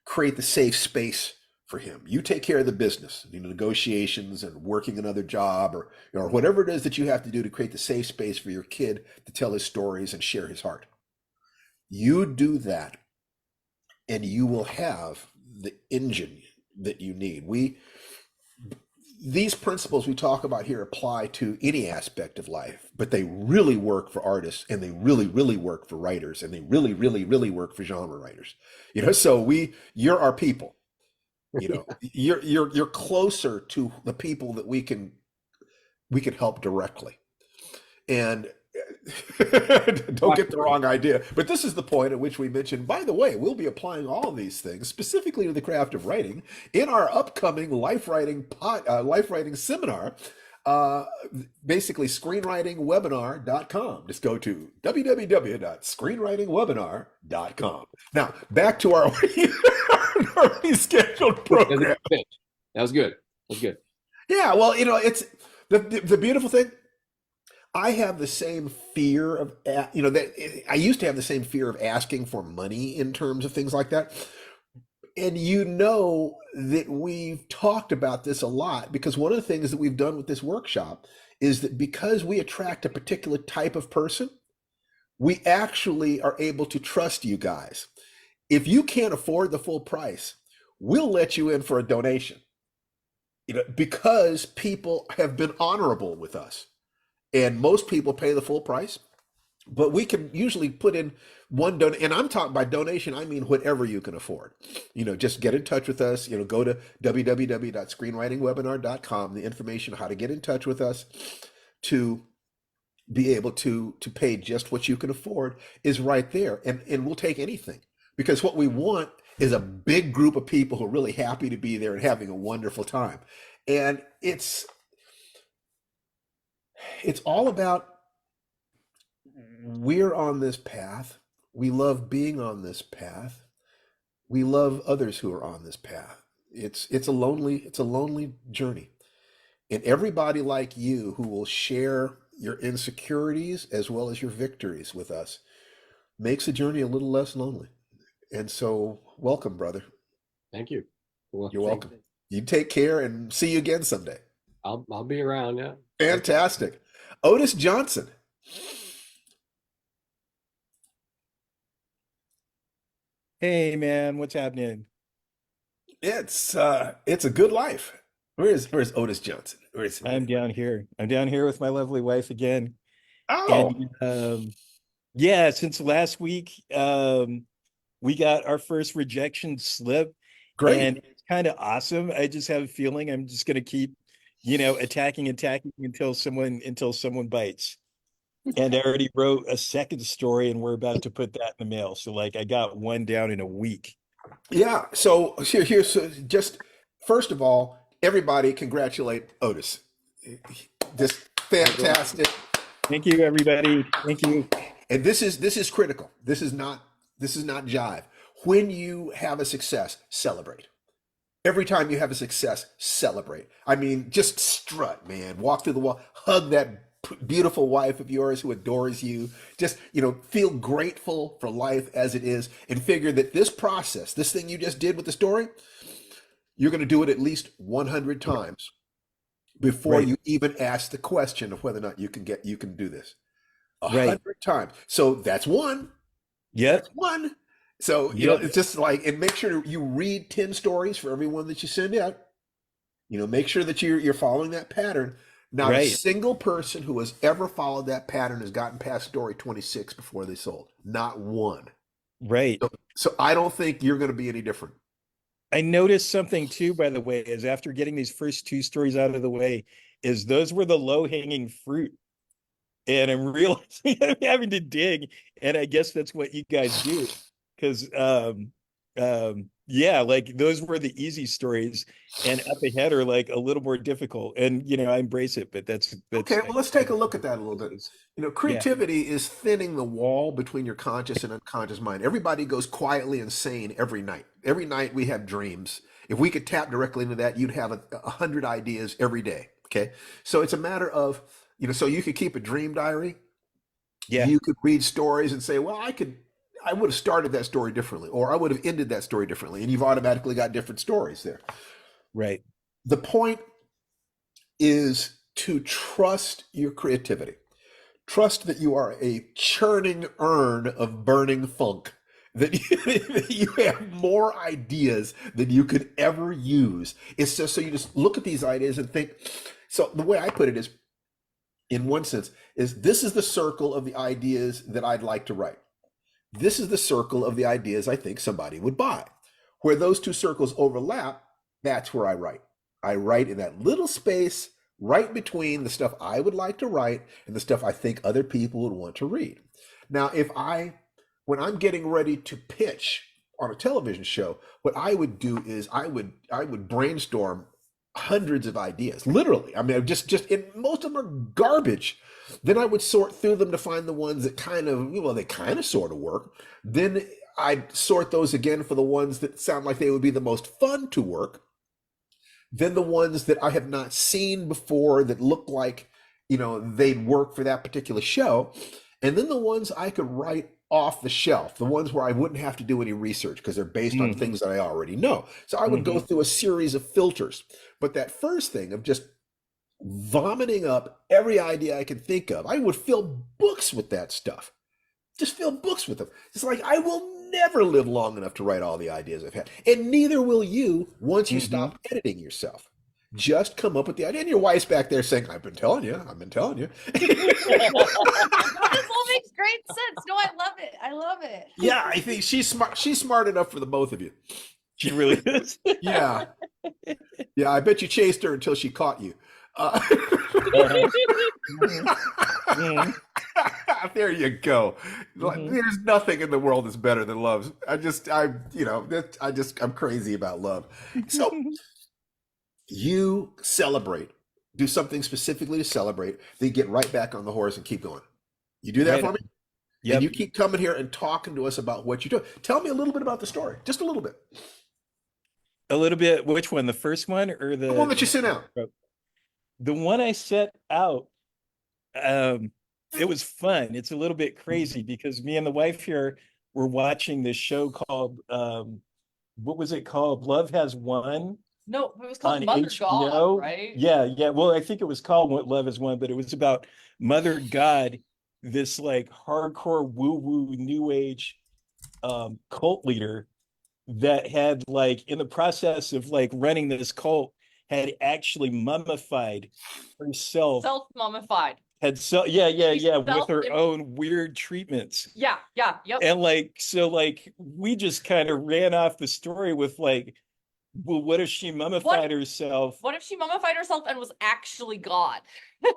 create the safe space for him. You take care of the business, negotiations and working another job or whatever it is that you have to do to create the safe space for your kid to tell his stories and share his heart. You do that, and you will have the engine that you need. These principles we talk about here apply to any aspect of life, but they really work for artists, and they really, really work for writers, and they really, really, really work for genre writers. So you're our people. You're closer to the people that we can help directly. And don't get the wrong idea, but this is the point at which we mentioned, by the way, we'll be applying all of these things specifically to the craft of writing in our upcoming life writing seminar, basically screenwritingwebinar.com. Just go to www.screenwritingwebinar.com. Now back to our already scheduled program. That was good. Yeah, well, it's the beautiful thing. I have the same fear of, that I used to have the same fear of asking for money in terms of things like that. And you know that we've talked about this a lot because one of the things that we've done with this workshop is that because we attract a particular type of person, we actually are able to trust you guys. If you can't afford the full price, we'll let you in for a donation. Because people have been honorable with us. And most people pay the full price, but we can usually put in one donation. And I'm talking by donation, I mean whatever you can afford. Just get in touch with us. Go to www.screenwritingwebinar.com. The information how to get in touch with us to be able to pay just what you can afford is right there. And we'll take anything, because what we want is a big group of people who are really happy to be there and having a wonderful time. And it's all about, we're on this path. We love being on this path. We love others who are on this path. It's a lonely journey. And everybody like you who will share your insecurities as well as your victories with us makes the journey a little less lonely. And so, welcome, brother. Thank you. Well, You're welcome. You take care and see you again someday. I'll be around. Yeah. Fantastic. Otis Johnson. Hey man, what's happening? It's a good life. Where's Otis Johnson? I'm down here. I'm down here with my lovely wife again. Oh, And yeah, since last week, we got our first rejection slip, great. and it's kind of awesome. I just have a feeling I'm just gonna keep, attacking until someone bites. And I already wrote a second story, and we're about to put that in the mail. So like I got one down in a week. Yeah. So here's just first of all, everybody congratulate Otis. Just fantastic. Thank you, everybody. Thank you. And this is critical. This is not jive. When you have a success, celebrate. Every time you have a success, celebrate. I mean, just strut, man. Walk through the wall, hug that beautiful wife of yours who adores you. Just, feel grateful for life as it is, and figure that this process, this thing you just did with the story, you're going to do it at least 100 times before Right. you even ask the question of whether or not you can do this. Right. 100 times. So that's one. Yep. That's one. So, Yep. it's just like, and make sure you read 10 stories for everyone that you send out. Make sure that you're following that pattern. Not a Right. single person who has ever followed that pattern has gotten past story 26 before they sold. Not one. Right. So I don't think you're going to be any different. I noticed something too, by the way, is after getting these first two stories out of the way, is those were the low-hanging fruit. And I'm realizing I'm having to dig, and I guess that's what you guys do. Because yeah, like those were the easy stories, and up ahead are like a little more difficult. And I embrace it, but that's Okay, well, let's take a look at that a little bit. Yeah. Creativity is thinning the wall between your conscious and unconscious mind. Everybody goes quietly insane every night. Every night we have dreams. If we could tap directly into that, you'd have 100 ideas every day. Okay, so it's a matter of, so you could keep a dream diary. Yeah. You could read stories and say, well, I would have started that story differently, or I would have ended that story differently, and you've automatically got different stories there. Right. The point is to trust your creativity. Trust that you are a churning urn of burning funk, that you have more ideas than you could ever use. It's just so you just look at these ideas and think. So the way I put it is, in one sense, is this is the circle of the ideas that I'd like to write. This is the circle of the ideas I think somebody would buy. Where those two circles overlap, that's where I write. I write in that little space right between the stuff I would like to write and the stuff I think other people would want to read. Now, when I'm getting ready to pitch on a television show, what I would do is I would brainstorm hundreds of ideas, literally. I mean, just and most of them are garbage. Then I would sort through them to find the ones that kind of sort of work. Then I'd sort those again for the ones that sound like they would be the most fun to work. Then the ones that I have not seen before that look like, they'd work for that particular show. and then the ones I could write off the shelf, the ones where I wouldn't have to do any research because they're based on things that I already know. So I would go through a series of filters. But that first thing of just vomiting up every idea I could think of, I would fill books with that stuff. Just fill books with them. It's like I will never live long enough to write all the ideas I've had. And neither will you once you stop editing yourself. Just come up with the idea. And your wife's back there saying, I've been telling you, I've been telling you. This all makes great sense. No, I love it. I love it. Yeah, I think she's smart. She's smart enough for the both of you. She really is. Yeah. Yeah, I bet you chased her until she caught you. There you go. There's nothing in the world that's better than love. I'm crazy about love. So you celebrate, do something specifically to celebrate, then get right back on the horse and keep going. You do that for me? Yeah. And you keep coming here and talking to us about what you do. Tell me a little bit about the story, just a little bit. A little bit. Which one? The first one or The one that you sent out? The one I set out, it was fun. It's a little bit crazy because me and the wife here were watching this show called, what was it called? Love Has Won. No, it was called On Mother HBO. God, right? Yeah. Well, I think it was called What Love Has Won, but it was about Mother God, this like hardcore woo-woo new age cult leader that had like in the process of like running this cult had actually mummified herself. Self-mummified. Had with her own weird treatments. Yeah, yep. And like so like we just kind of ran off the story with like, well, what if she mummified herself? What if she mummified herself and was actually God?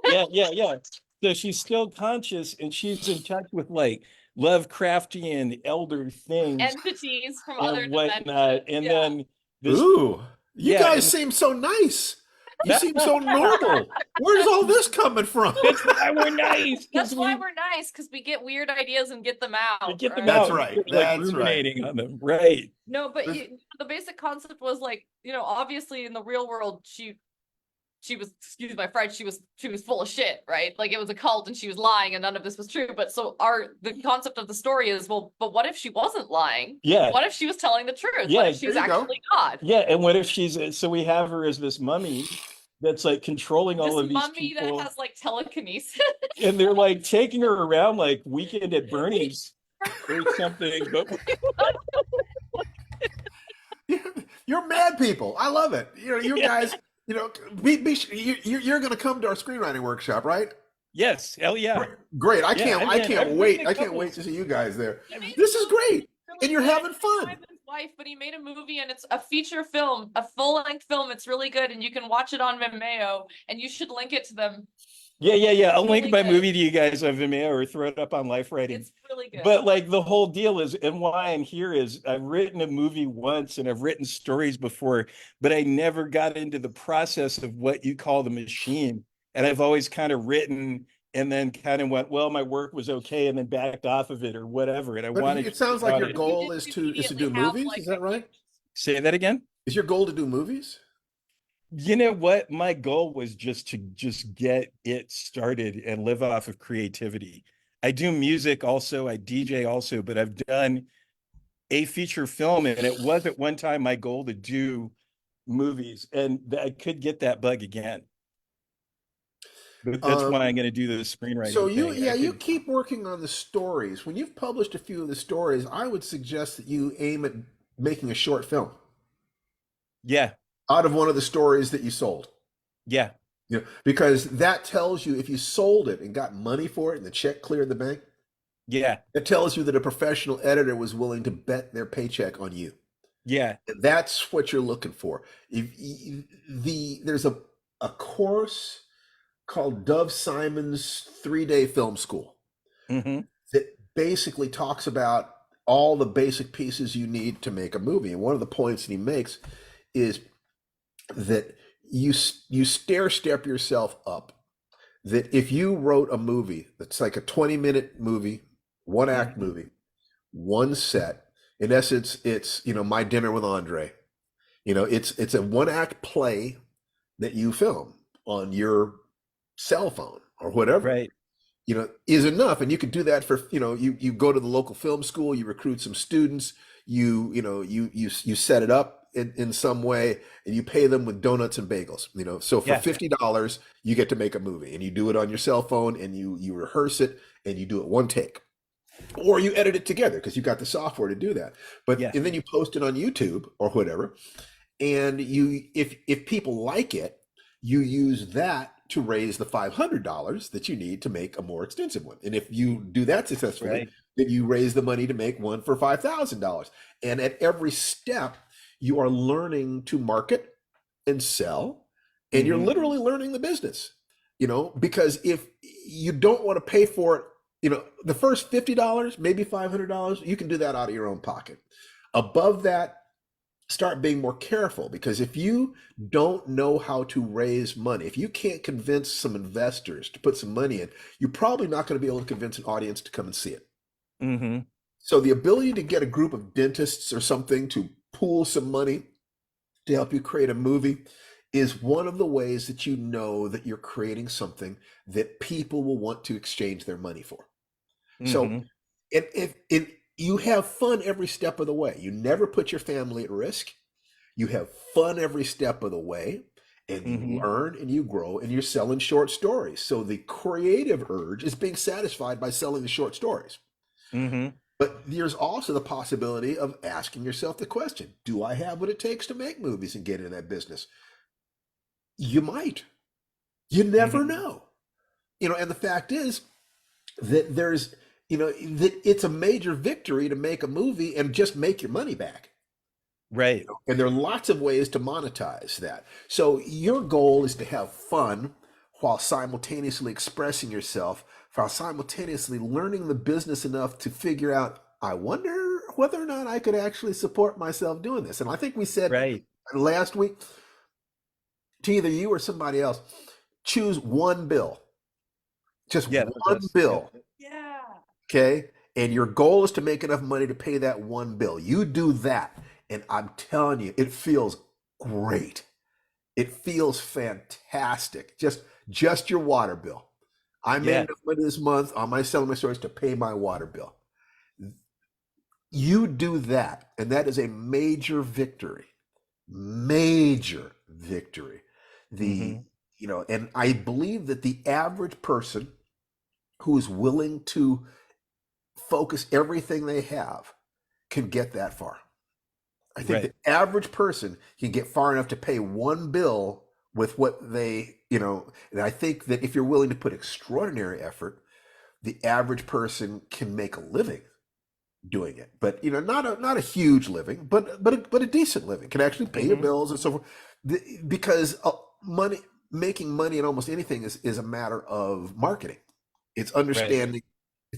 Yeah. So she's still conscious and she's in touch with like Lovecraftian elder things, entities from and other whatnot. dimensions. And Yeah. then this, Ooh, you Yeah, guys and- seem so nice. You seem so normal. Where's all this coming from? that's why we're nice. That's why we're nice, because we get weird ideas and get them out. We get them That's out. right. Like That's right. ruminating on them. Right. No, but the basic concept was like, obviously in the real world, she was, excuse my French, she was full of shit, right? Like it was a cult and she was lying and none of this was true. But so the concept of the story is, well, but what if she wasn't lying? Yeah. What if she was telling the truth? Yeah, What if she's there you go. actually God? Yeah. And what if so we have her as this mummy that's like controlling all This of these mummy people. that has like telekinesis. And they're like taking her around like Weekend at Bernie's or something. But You're mad people. I love it. You guys. You're going to come to our screenwriting workshop, right? yes, hell yeah. Great. I Yeah, can't I've wait. written a I can't couple. wait to see you guys there. This is great. And you're having fun. His wife, but he made a movie and it's a feature film, a full-length film. It's really good and you can watch it on Vimeo and you should link it to them. Yeah. I'll link really my good. movie to you guys on Vimeo or throw it up on Life Writing. It's really good. But like the whole deal is, and why I'm here is I've written a movie once and I've written stories before, but I never got into the process of what you call the machine. And I've always kind of written and then kind of went, well, my work was okay, and then backed off of it or whatever. And I But wanted. it sounds like your to goal is to do movies. Is that right? say that again. Is your goal to do movies? You know what? My goal was just to get it started and live off of creativity. I do music also, I DJ also, but I've done a feature film, and it was at one time my goal to do movies, and I could get that bug again. But that's why I'm going to do the screenwriting. So you thing. keep working on the stories. When you've published a few of the stories, I would suggest that you aim at making a short film Yeah, out of one of the stories that you sold. yeah, Because that tells you if you sold it and got money for it and the check cleared the bank, yeah, it tells you that a professional editor was willing to bet their paycheck on you. yeah. And that's what you're looking for. There's a course called Dove Simon's 3-day film school hmm that basically talks about all the basic pieces you need to make a movie. And one of the points that he makes is that you stair step yourself up. That if you wrote a movie that's like a 20-minute movie, one act movie, one set, in essence, it's My Dinner with Andre. It's a one act play that you film on your cell phone or whatever. Right. is enough. And you could do that for, you go to the local film school, you recruit some students, you set it up in some way, and you pay them with donuts and bagels. So for Yeah. $50, you get to make a movie, and you do it on your cell phone, and you rehearse it, and you do it one take. Or you edit it together because you've got the software to do that. Yeah. And then you post it on YouTube or whatever. And if people like it, you use that to raise the $500 that you need to make a more extensive one. And if you do that successfully, Right. then you raise the money to make one for $5,000. And at every step, you are learning to market and sell, and you're Mhm. literally learning the business. Because if you don't want to pay for it, the first $50, maybe $500, you can do that out of your own pocket. Above that, start being more careful, because if you don't know how to raise money, if you can't convince some investors to put some money in, you're probably not going to be able to convince an audience to come and see it. Mm-hmm. So the ability to get a group of dentists or something to pool some money to help you create a movie is one of the ways that you know that you're creating something that people will want to exchange their money for. So Mm-hmm. if you have fun every step of the way. You never put your family at risk. You have fun every step of the way, and you Mhm. learn and you grow, and you're selling short stories. So the creative urge is being satisfied by selling the short stories. Mm-hmm. But there's also the possibility of asking yourself the question, do I have what it takes to make movies and get in that business? You might. You never Mhm. know. And the fact is that that it's a major victory to make a movie and just make your money back. Right. And there are lots of ways to monetize that. So your goal is to have fun while simultaneously expressing yourself, while simultaneously learning the business enough to figure out, I wonder whether or not I could actually support myself doing this. And I think we said Right. last week to either you or somebody else, choose one bill, just Yeah. one bill. Yeah. Okay. And your goal is to make enough money to pay that one bill. You do that. And I'm telling you, it feels great. It feels fantastic. Just your water bill. I made Yeah. enough money this month on my selling my stories to pay my water bill. You do that, and that is a major victory. Major victory. The Mm-hmm. And I believe that the average person who is willing to focus everything they have can get that far. I think Right. the average person can get far enough to pay one bill with what and I think that if you're willing to put extraordinary effort, the average person can make a living doing it. But not a huge living, but a decent living, can actually pay your Mm-hmm. bills and so forth. Because making money in almost anything is a matter of marketing. It's Right.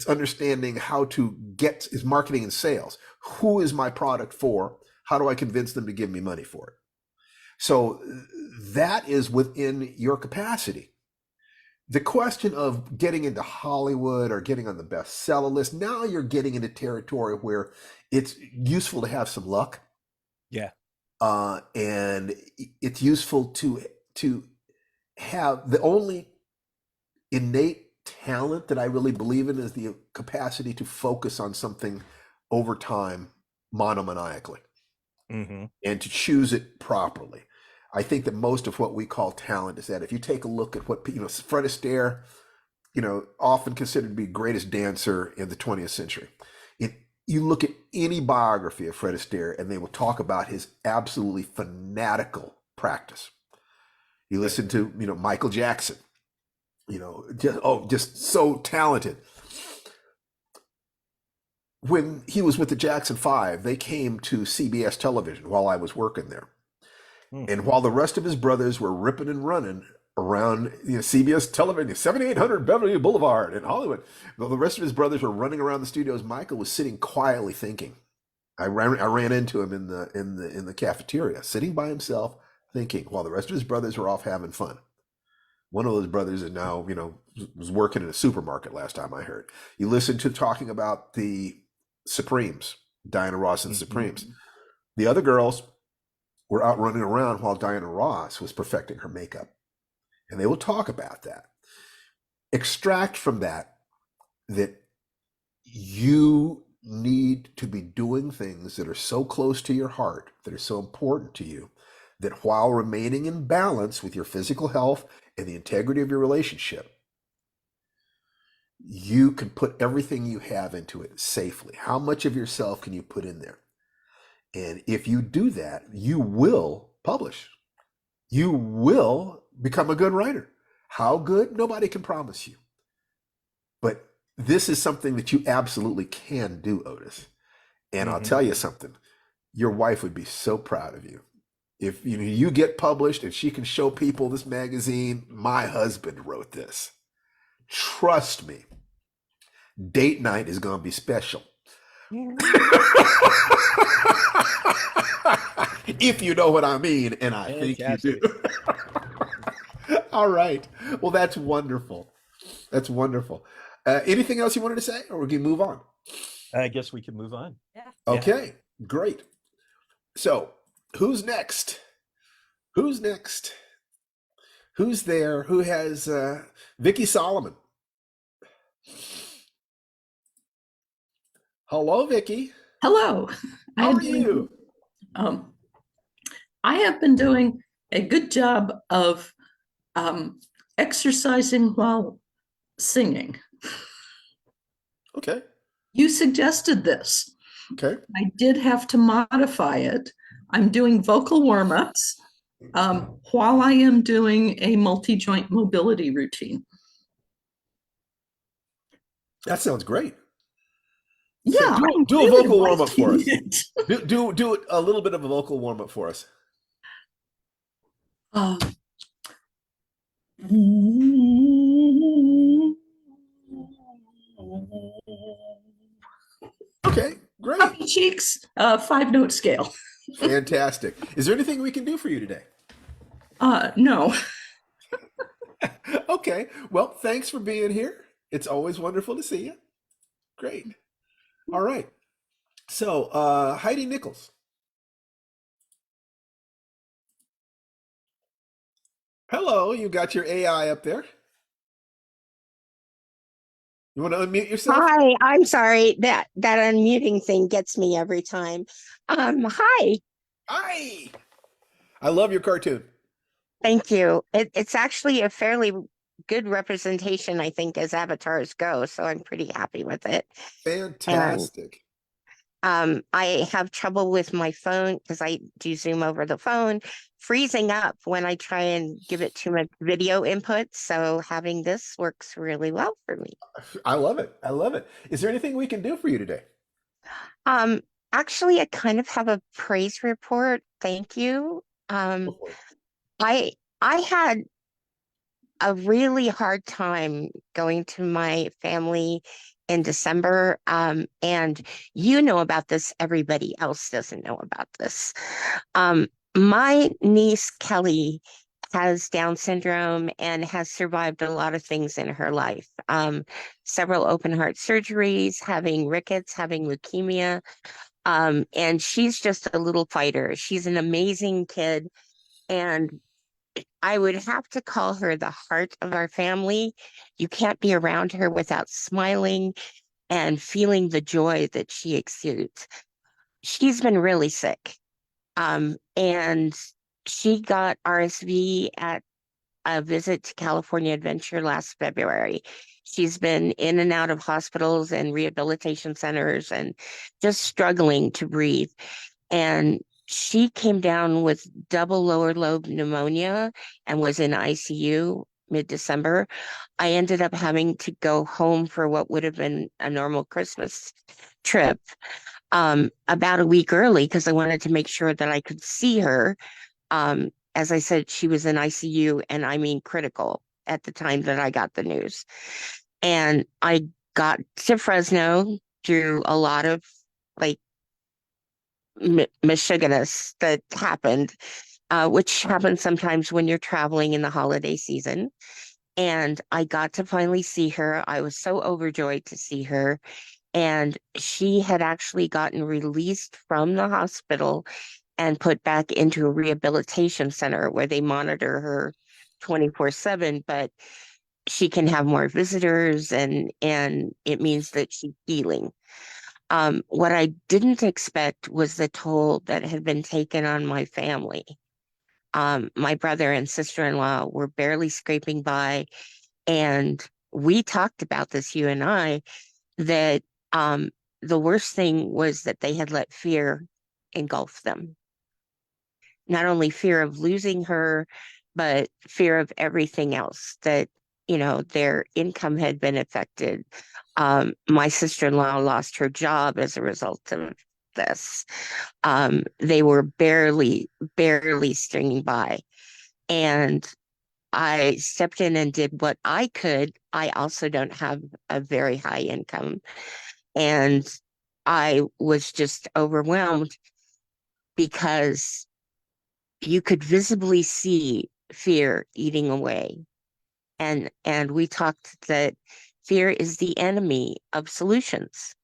understanding how to is marketing and sales. Who is my product for? How do I convince them to give me money for it? So that is within your capacity. The question of getting into Hollywood or getting on the bestseller list, now you're getting into territory where it's useful to have some luck. Yeah. And it's useful to have the only innate talent that I really believe in is the capacity to focus on something over time monomaniacally Mm-hmm. and to choose it properly. I think that most of what we call talent is that if you take a look at what Fred Astaire, often considered to be the greatest dancer in the 20th century. You look at any biography of Fred Astaire and they will talk about his absolutely fanatical practice. You listen to, Michael Jackson, just so talented. When he was with the Jackson 5, they came to CBS television while I was working there. Hmm. And while the rest of his brothers were ripping and running around CBS television, 7800 Beverly Boulevard in Hollywood, while the rest of his brothers were running around the studios, Michael was sitting quietly thinking. I ran into him in the cafeteria, sitting by himself, thinking, while the rest of his brothers were off having fun. One of those brothers is now, was working in a supermarket last time I heard. You listen to talking about the Supremes, Diana Ross and the Mm-hmm. Supremes. The other girls were out running around while Diana Ross was perfecting her makeup. And they will talk about that. Extract from that that you need to be doing things that are so close to your heart, that are so important to you, that while remaining in balance with your physical health and the integrity of your relationship, you can put everything you have into it safely. How much of yourself can you put in there? And if you do that, you will publish. You will become a good writer. How good? Nobody can promise you. But this is something that you absolutely can do, Otis. And I'll tell you something. Your wife would be so proud of you. If you get published and she can show people this magazine, my husband wrote this. Trust me, date night is going to be special. If you know what I mean, and I think you do. All right. Well, that's wonderful. That's wonderful. Anything else you wanted to say, or we can move on? I guess we can move on. Yeah. Okay, great. So, who's next? Who's next? Who's there? Who has Vicky Solomon? Hello, Vicky. Hello. How are you? I have been doing a good job of exercising while singing. Okay. You suggested this. Okay. I did have to modify it. I'm doing vocal warm-ups while I am doing a multi-joint mobility routine. That sounds great. Yeah, So I'm do a really vocal warm-up for us. liking it. Do a little bit of a vocal warm-up for us. Okay, great. Puppy cheeks, 5-note scale. Fantastic. Is there anything we can do for you today? No. Okay. Well, thanks for being here. It's always wonderful to see you. Great. All right. So, Heidi Nichols. Hello, you got your AI up there. You want to unmute yourself? Hi, I'm sorry. That unmuting thing gets me every time. Hi. Hi. I love your cartoon. Thank you. It's actually a fairly good representation, I think, as avatars go, so I'm pretty happy with it. Fantastic. I have trouble with my phone because I do Zoom over the phone, freezing up when I try and give it too much video input. So having this works really well for me. I love it. I love it. Is there anything we can do for you today? Actually, I kind of have a praise report. Thank you. I had a really hard time going to my family in December. And you know about this, everybody else doesn't know about this. My niece Kelly has Down syndrome and has survived a lot of things in her life. Several open heart surgeries, having rickets, having leukemia. And she's just a little fighter. She's an amazing kid. And I would have to call her the heart of our family. You can't be around her without smiling and feeling the joy that she exudes. She's been really sick. And she got RSV at a visit to California Adventure last February. She's been in and out of hospitals and rehabilitation centers and just struggling to breathe. And she came down with double lower lobe pneumonia and was in ICU mid-December. I ended up having to go home for what would have been a normal Christmas trip about a week early because I wanted to make sure that I could see her. As I said, she was in ICU, and I mean critical at the time that I got the news. And I got to Fresno through a lot of like mischievous that happened, which happens sometimes when you're traveling in the holiday season. And I got to finally see her. I was so overjoyed to see her. And she had actually gotten released from the hospital and put back into a rehabilitation center where they monitor her 24/7. But she can have more visitors, and it means that she's healing. What I didn't expect was the toll that had been taken on my family. My brother and sister-in-law were barely scraping by, and we talked about this, you and I, that the worst thing was that they had let fear engulf them. Not only fear of losing her, but fear of everything else, that, their income had been affected. My sister-in-law lost her job as a result of this. They were barely stringing by. And I stepped in and did what I could. I also don't have a very high income. And I was just overwhelmed because you could visibly see fear eating away. And we talked that fear is the enemy of solutions,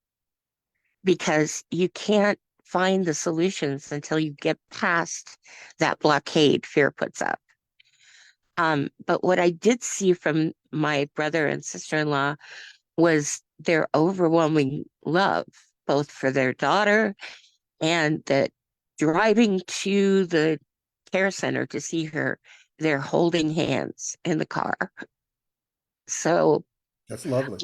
because you can't find the solutions until you get past that blockade fear puts up. But what I did see from my brother and sister-in-law was their overwhelming love, both for their daughter, and that driving to the care center to see her, they're holding hands in the car. So That's lovely.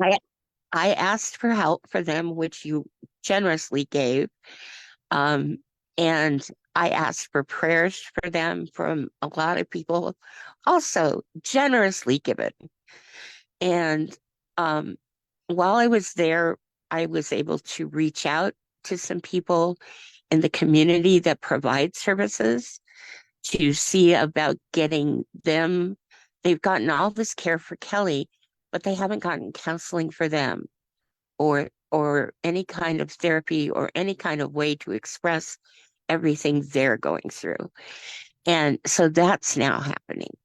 I asked for help for them, which you generously gave. And I asked for prayers for them from a lot of people, also generously given. And while I was there, I was able to reach out to some people in the community that provide services to see about getting them. They've gotten all this care for Kelly, but they haven't gotten counseling for them, or any kind of therapy, or any kind of way to express everything they're going through. And so that's now happening.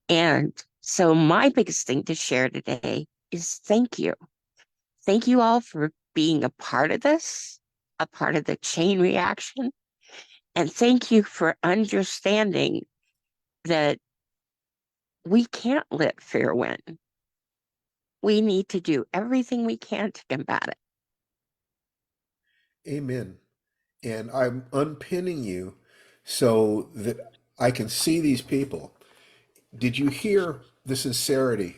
And so my biggest thing to share today is thank you. Thank you all for being a part of this, a part of the chain reaction. And thank you for understanding that we can't let fear win. We need to do everything we can to combat it. Amen. And I'm unpinning you so that I can see these people. Did you hear the sincerity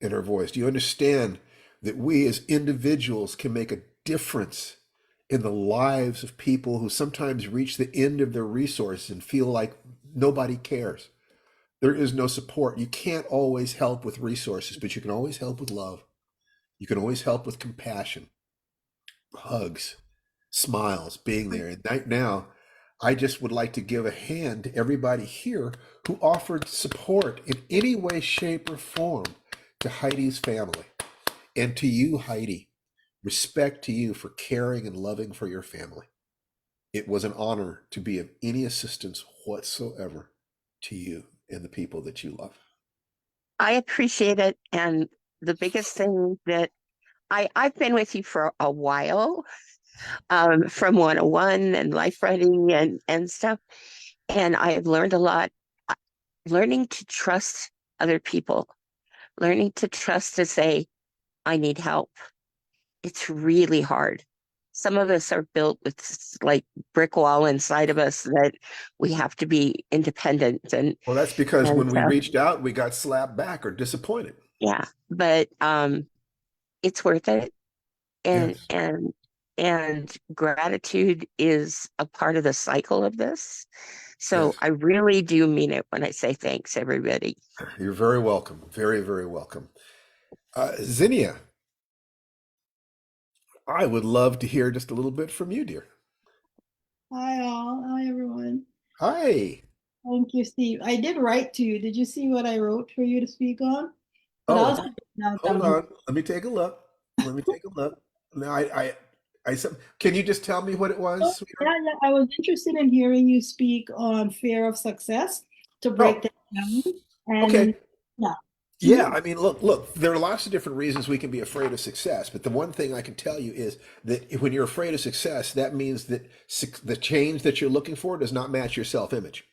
in her voice? Do you understand that we as individuals can make a difference in the lives of people who sometimes reach the end of their resources and feel like nobody cares? There is no support. You can't always help with resources, but you can always help with love. You can always help with compassion, hugs, smiles, being there. And right now, I just would like to give a hand to everybody here who offered support in any way, shape, or form to Heidi's family. And to you, Heidi, respect to you for caring and loving for your family. It was an honor to be of any assistance whatsoever to you and the people that you love. I appreciate it. And the biggest thing that I've been with you for a while, from 101 and life writing and stuff. And I have learned a lot. Learning to trust other people, learning to trust to say, I need help. It's really hard. Some of us are built with like brick wall inside of us that we have to be independent, Well, that's because and when we reached out, we got slapped back or disappointed. yeah, but it's worth it. And Yes. and gratitude is a part of the cycle of this. So Yes. I really do mean it when I say thanks, everybody. You're very welcome. Very, very welcome. Zinnia, I would love to hear just a little bit from you, dear. Hi all. Hi everyone. Hi. Thank you, Steve. I did write to you. Did you see what I wrote for you to speak on? But Oh, I'll just now hold down here. on. Let me take a look. Let me take a look. Now, can you just tell me what it Oh, was, sweetheart? yeah. I was interested in hearing you speak on fear of success to break Oh, that down. okay. And yeah. Yeah, Mhm. I mean, look, there are lots of different reasons we can be afraid of success, but the one thing I can tell you is that when you're afraid of success, that means that the change that you're looking for does not match your self-image.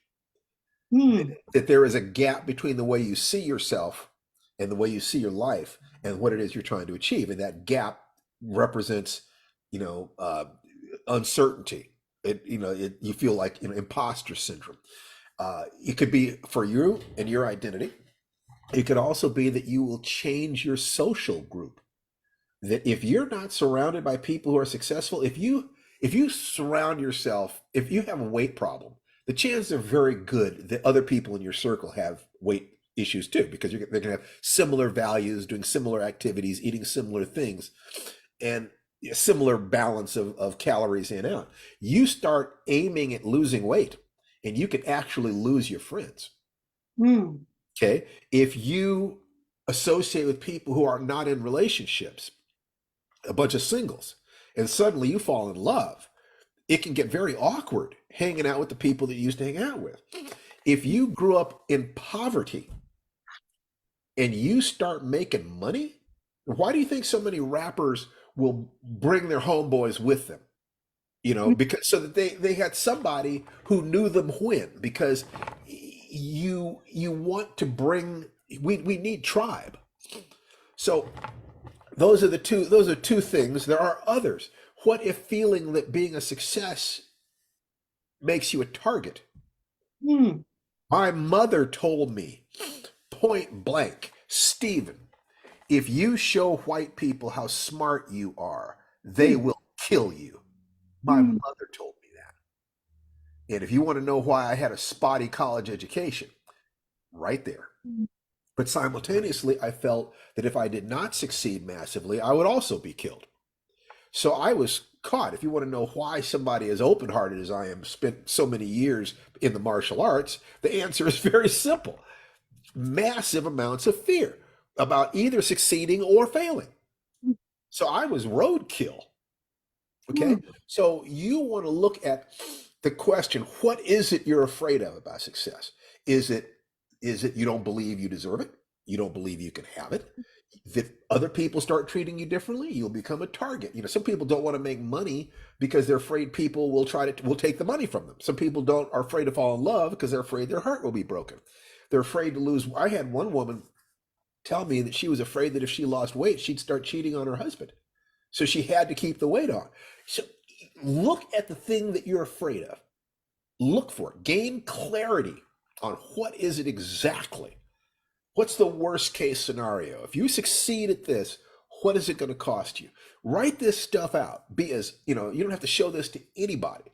Hmm. That there is a gap between the way you see yourself and the way you see your life and what it is you're trying to achieve. And that gap represents, uncertainty. You feel like, imposter syndrome. It could be for you and your identity. It could also be that you will change your social group. That if you're not surrounded by people who are successful, if you surround yourself, if you have a weight problem, the chances are very good that other people in your circle have weight issues too, because they're going to have similar values, doing similar activities, eating similar things, and a similar balance of calories in and out. You start aiming at losing weight, and you can actually lose your friends. Hmm. Okay. If you associate with people who are not in relationships, a bunch of singles, and suddenly you fall in love, it can get very awkward hanging out with the people that you used to hang out with. If you grew up in poverty and you start making money, why do you think so many rappers will bring their homeboys with them? Because so that they had somebody who knew them when, because you want to bring, we need tribe. So those are two things. There are others. What if feeling that being a success makes you a target? Hmm. My mother told me point blank, Stephen, if you show white people how smart you are, they will kill you. My Hmm. mother told me that. And if you want to know why I had a spotty college education, right there. But simultaneously, I felt that if I did not succeed massively, I would also be killed. So I was caught. If you want to know why somebody as open hearted as I am spent so many years in the martial arts, the answer is very simple: massive amounts of fear about either succeeding or failing. So I was roadkill. Okay. So you want to look at the question, what is it you're afraid of about success? Is it you don't believe you deserve it? You don't believe you can have it? That other people start treating you differently, you'll become a target. Some people don't want to make money because they're afraid people will take the money from them. Some people are afraid to fall in love because they're afraid their heart will be broken. They're afraid to lose. I had one woman tell me that she was afraid that if she lost weight, she'd start cheating on her husband. So she had to keep the weight on. So look at the thing that you're afraid of. Look for it. Gain clarity on what is it exactly. What's the worst case scenario? If you succeed at this, what is it going to cost you? Write this stuff out. Be as, you don't have to show this to anybody.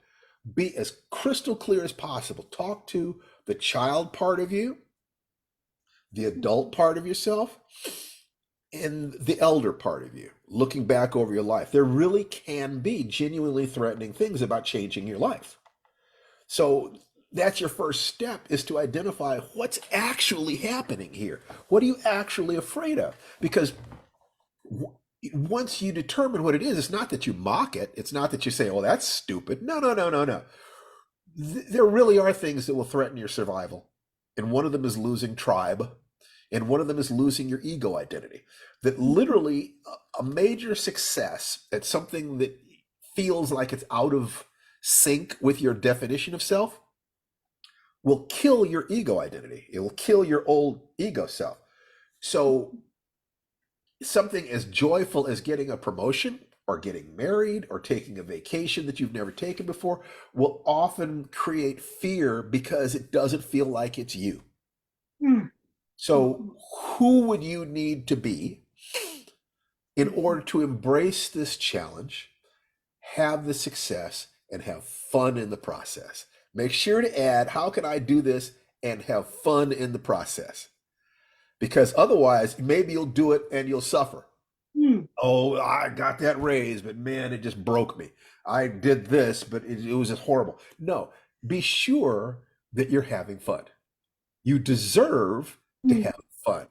Be as crystal clear as possible. Talk to the child part of you, the adult part of yourself, and the elder part of you, looking back over your life. There really can be genuinely threatening things about changing your life. So that's your first step, is to identify what's actually happening here. What are you actually afraid of? Because once you determine what it is, it's not that you mock it. It's not that you say, "Oh, that's stupid." No, no, no, no, no. There really are things that will threaten your survival. And one of them is losing tribe. And one of them is losing your ego identity. That literally a major success at something that feels like it's out of sync with your definition of self will kill your ego identity. It will kill your old ego self. So something as joyful as getting a promotion or getting married or taking a vacation that you've never taken before will often create fear because it doesn't feel like it's you. So who would you need to be in order to embrace this challenge, have the success, and have fun in the process? Make sure to add, how can I do this and have fun in the process? Because otherwise, maybe you'll do it and you'll suffer. Oh, I got that raise, but man, it just broke me. I did this, but it was just horrible. No, be sure that you're having fun. You deserve to have fun.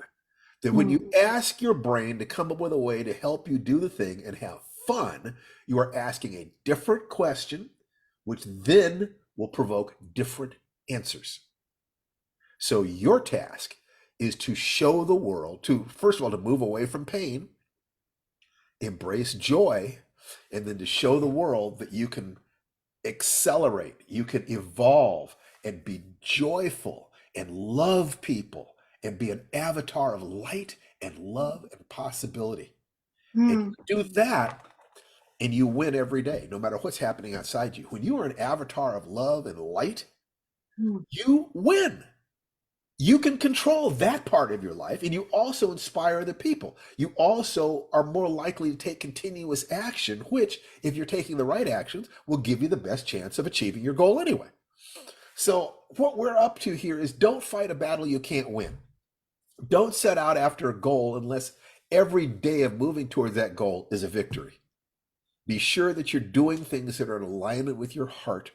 That when you ask your brain to come up with a way to help you do the thing and have fun, you are asking a different question, which then will provoke different answers. So your task is to show the world, to first of all, to move away from pain, embrace joy, and then to show the world that you can accelerate, you can evolve and be joyful and love people and be an avatar of light and love and possibility. Hmm. And you do that, and you win every day, no matter what's happening outside you. When you are an avatar of love and light, Hmm. you win. You can control that part of your life, and you also inspire other people. You also are more likely to take continuous action, which, if you're taking the right actions, will give you the best chance of achieving your goal anyway. So what we're up to here is don't fight a battle you can't win. Don't set out after a goal unless every day of moving towards that goal is a victory. Be sure that you're doing things that are in alignment with your heart,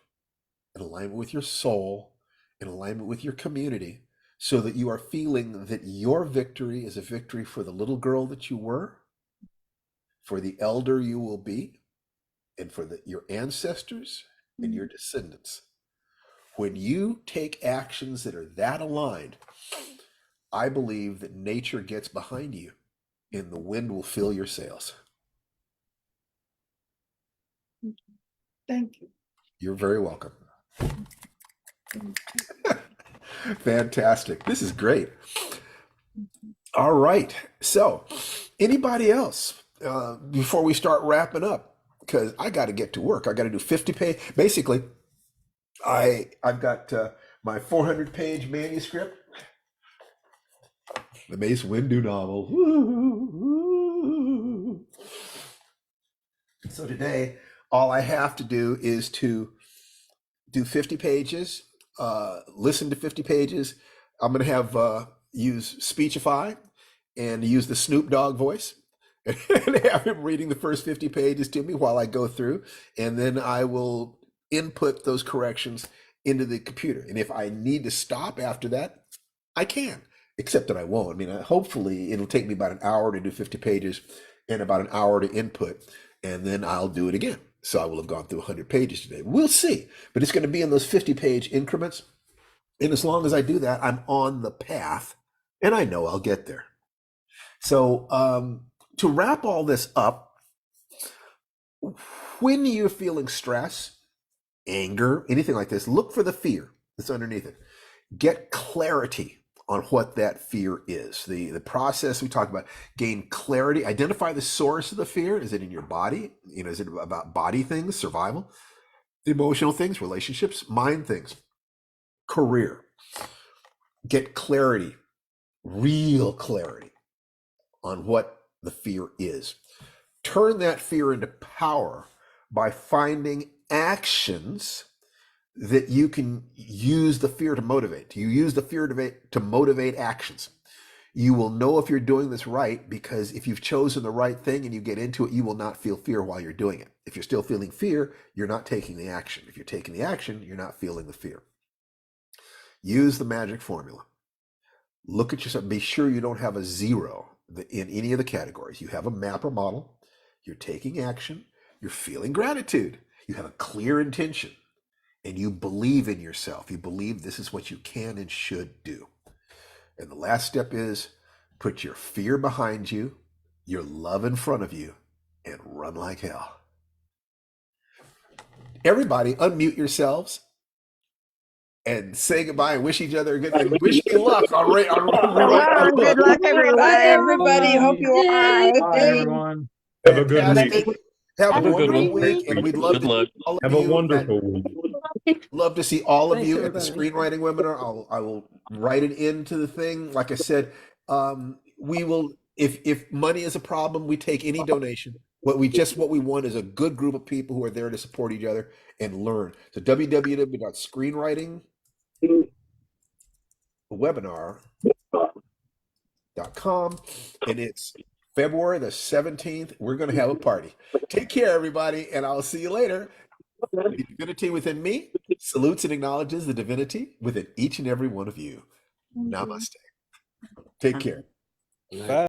in alignment with your soul, in alignment with your community, so that you are feeling that your victory is a victory for the little girl that you were, for the elder you will be, and for your ancestors and your descendants. When you take actions that are that aligned, I believe that nature gets behind you and the wind will fill your sails. Thank you. You're very welcome. Fantastic. This is great. All right. So, anybody else before we start wrapping up? Because I got to get to work. I got to do 50 page. Basically, I've got my 400-page manuscript, the Mace Windu novel. Woo-hoo-hoo. So today, all I have to do is to do 50 pages, listen to 50 pages. I'm going to have use Speechify and use the Snoop Dogg voice and have him reading the first 50 pages to me while I go through. And then I will input those corrections into the computer. And if I need to stop after that, I can, except that I won't. I mean, hopefully it'll take me about an hour to do 50 pages and about an hour to input, and then I'll do it again. So I will have gone through 100 pages today. We'll see. But it's going to be in those 50-page increments. And as long as I do that, I'm on the path, and I know I'll get there. So to wrap all this up, when you're feeling stress, anger, anything like this, look for the fear that's underneath it. Get clarity on what that fear is. The process we talk about, gain clarity, identify the source of the fear. Is it in your body? Is it about body things, survival, emotional things, relationships, mind things, career? Get clarity, real clarity on what the fear is. Turn that fear into power by finding actions that you can use the fear to motivate. You use the fear to motivate actions. You will know if you're doing this right, because if you've chosen the right thing and you get into it, you will not feel fear while you're doing it. If you're still feeling fear, you're not taking the action. If you're taking the action, you're not feeling the fear. Use the magic formula. Look at yourself. Be sure you don't have a zero in any of the categories. You have a map or model. You're taking action. You're feeling gratitude. You have a clear intention. And you believe in yourself. You believe this is what you can and should do. And the last step is put your fear behind you, your love in front of you, and run like hell. Everybody unmute yourselves and say goodbye and wish each other a good and wish me luck on rewriting my book. Good luck, everyone. Bye, everybody. Hope you all Bye, right. everyone. Have a good Fantastic. week. Have Have a a good wonderful one. week, and we'd love Good to luck. see all of Have a you wonderful week. love to see all of Thanks, you at the everybody. screenwriting webinar. I will write it into the thing. Like I said, we will, if money is a problem, we take any donation. What we want is a good group of people who are there to support each other and learn. So www.screenwritingwebinar.com, and it's February the 17th. We're going to have a party. Take care, everybody, and I'll see you later. The divinity within me salutes and acknowledges the divinity within each and every one of you. Namaste. Take care. Good night. Bye.